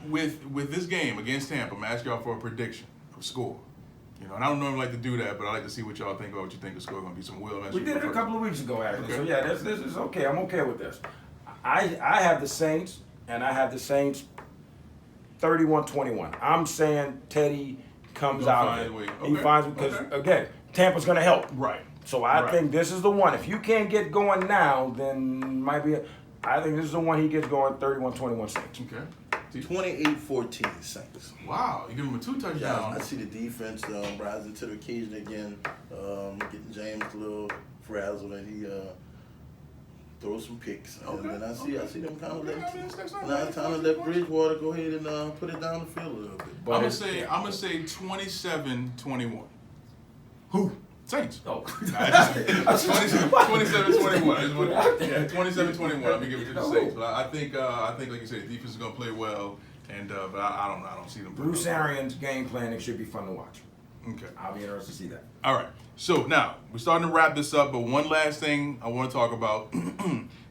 with this game against Tampa, I'm asking y'all for a prediction, for score. And I don't normally like to do that, but I like to see what y'all think about what you think the score is going to be. Some Will. We did it a couple of weeks ago, actually. Okay. So this is okay. I'm okay with this. I have the Saints, and I have the Saints 31-21. I'm saying Teddy comes out of it. He finds it because again, Tampa's going to help. Right. So I think this is the one. If you can't get going now, then might be. I think this is the one he gets going. 31-21 Saints. Okay. 28-14 Saints. Wow, you give him a 2 touchdowns. Yeah, I see the defense rising to the occasion again, getting James a little frazzled, and he throws some picks. And then I see them kind of let Bridgewater go ahead and put it down the field a little bit. I'm gonna say 27-21. Who? Saints. Oh. 27-21. 27-21. Let me give it to the Saints. But I think like you said, the defense is going to play well. And but I don't see them. Bruce Arians' game planning should be fun to watch. Okay. I'll be interested to see that. All right. So now we're starting to wrap this up. But one last thing I want to talk about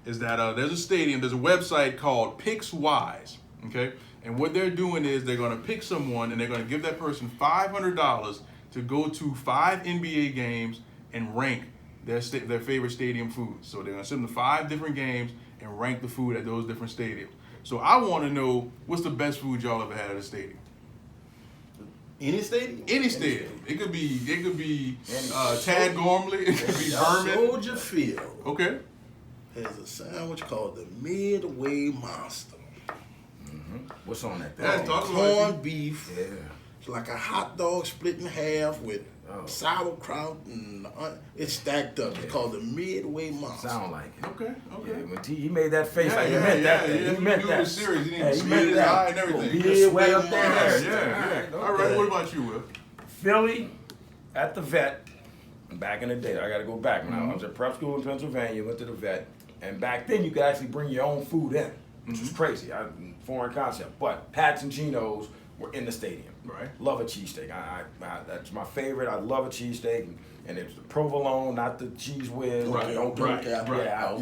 is that there's a website called PicksWise. Okay. And what they're doing is they're going to pick someone and they're going to give that person $500 to go to 5 NBA games and rank their favorite stadium foods. So they're going to send them to 5 different games and rank the food at those different stadiums. So I want to know, what's the best food y'all ever had at a stadium? Any stadium? Any stadium. It could be Tad Gormley. It could be Herman. Soldier Field. Okay. Has a sandwich called the Midway Monster. Mm-hmm. What's on that? Corned beef. Yeah. It's like a hot dog split in half with sauerkraut, and it's stacked up. It's called the Midway Monster. Sound like it. Okay. Yeah, when he made that face, like he meant that thing. He meant that. Serious. He Yeah, didn't he meant his that. eye and everything. Beard way up there. Yeah. All right. What about you, Will? Philly, at the vet. Back in the day, I got to go back. When I was at prep school in Pennsylvania, went to the vet, and back then you could actually bring your own food in, which was crazy. Foreign concept. But Pats and Chinos were in the stadium. Right. Love a cheesesteak. I that's my favorite. I love a cheesesteak, and it's the provolone, not the cheese whiz. Right. Don't do it. Right. Yeah,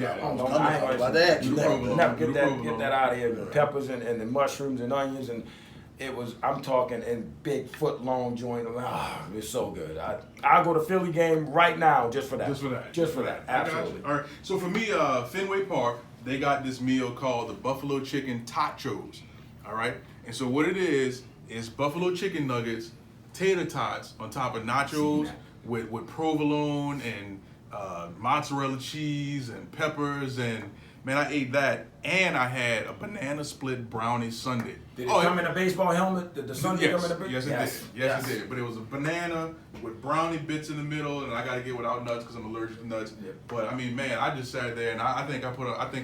Never get that out of here. The peppers and the mushrooms and onions and. I'm talking in big foot long joint. It's so good. I'll go to Philly game right now just for that. Just for that. Absolutely. All right. So for me, Fenway Park, they got this meal called the Buffalo Chicken Tachos. All right. And so what it is buffalo chicken nuggets, tater tots on top of nachos with provolone and mozzarella cheese and peppers, and man, I ate that, and I had a banana split brownie sundae. Did it come in a baseball helmet? Did the sundae come in a baseball? Yes, it did. Yes, it did. But it was a banana with brownie bits in the middle, and I got to get without nuts because I'm allergic to nuts. Yeah. But I mean, man, I just sat there, and I think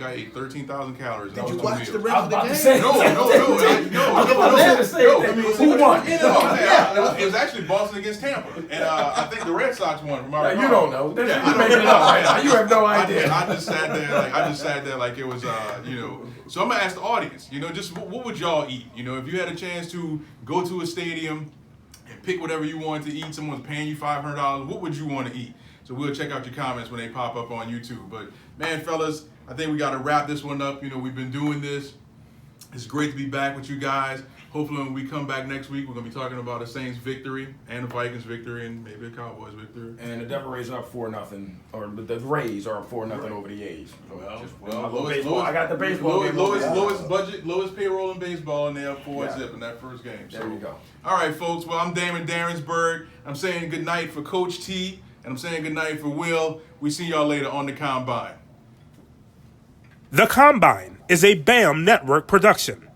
I ate 13,000 calories. Did you watch the rest I was of the about game? to say, no. Who won? It was actually Boston against Tampa, and I think the Red Sox won. You don't know. You're making it up right now. You have no idea. I just sat there like it was, So I'm gonna ask the audience, just what would y'all eat? If you had a chance to go to a stadium and pick whatever you wanted to eat, someone's paying you $500, what would you want to eat? So we'll check out your comments when they pop up on YouTube. But man, fellas, I think we got to wrap this one up. We've been doing this. It's great to be back with you guys. Hopefully when we come back next week, we're going to be talking about the Saints victory and the Vikings victory and maybe the Cowboys victory. And the Devil Rays are up 4-0, or the Rays are up 4-0 over the A's. I got the baseball. Lowest payroll in baseball, and they're up 4-0 in that first game. There you go. All right, folks. Well, I'm Damon Darensburg. I'm saying good night for Coach T, and I'm saying good night for Will. We see y'all later on the Combine. The Combine is a BAMM Network production.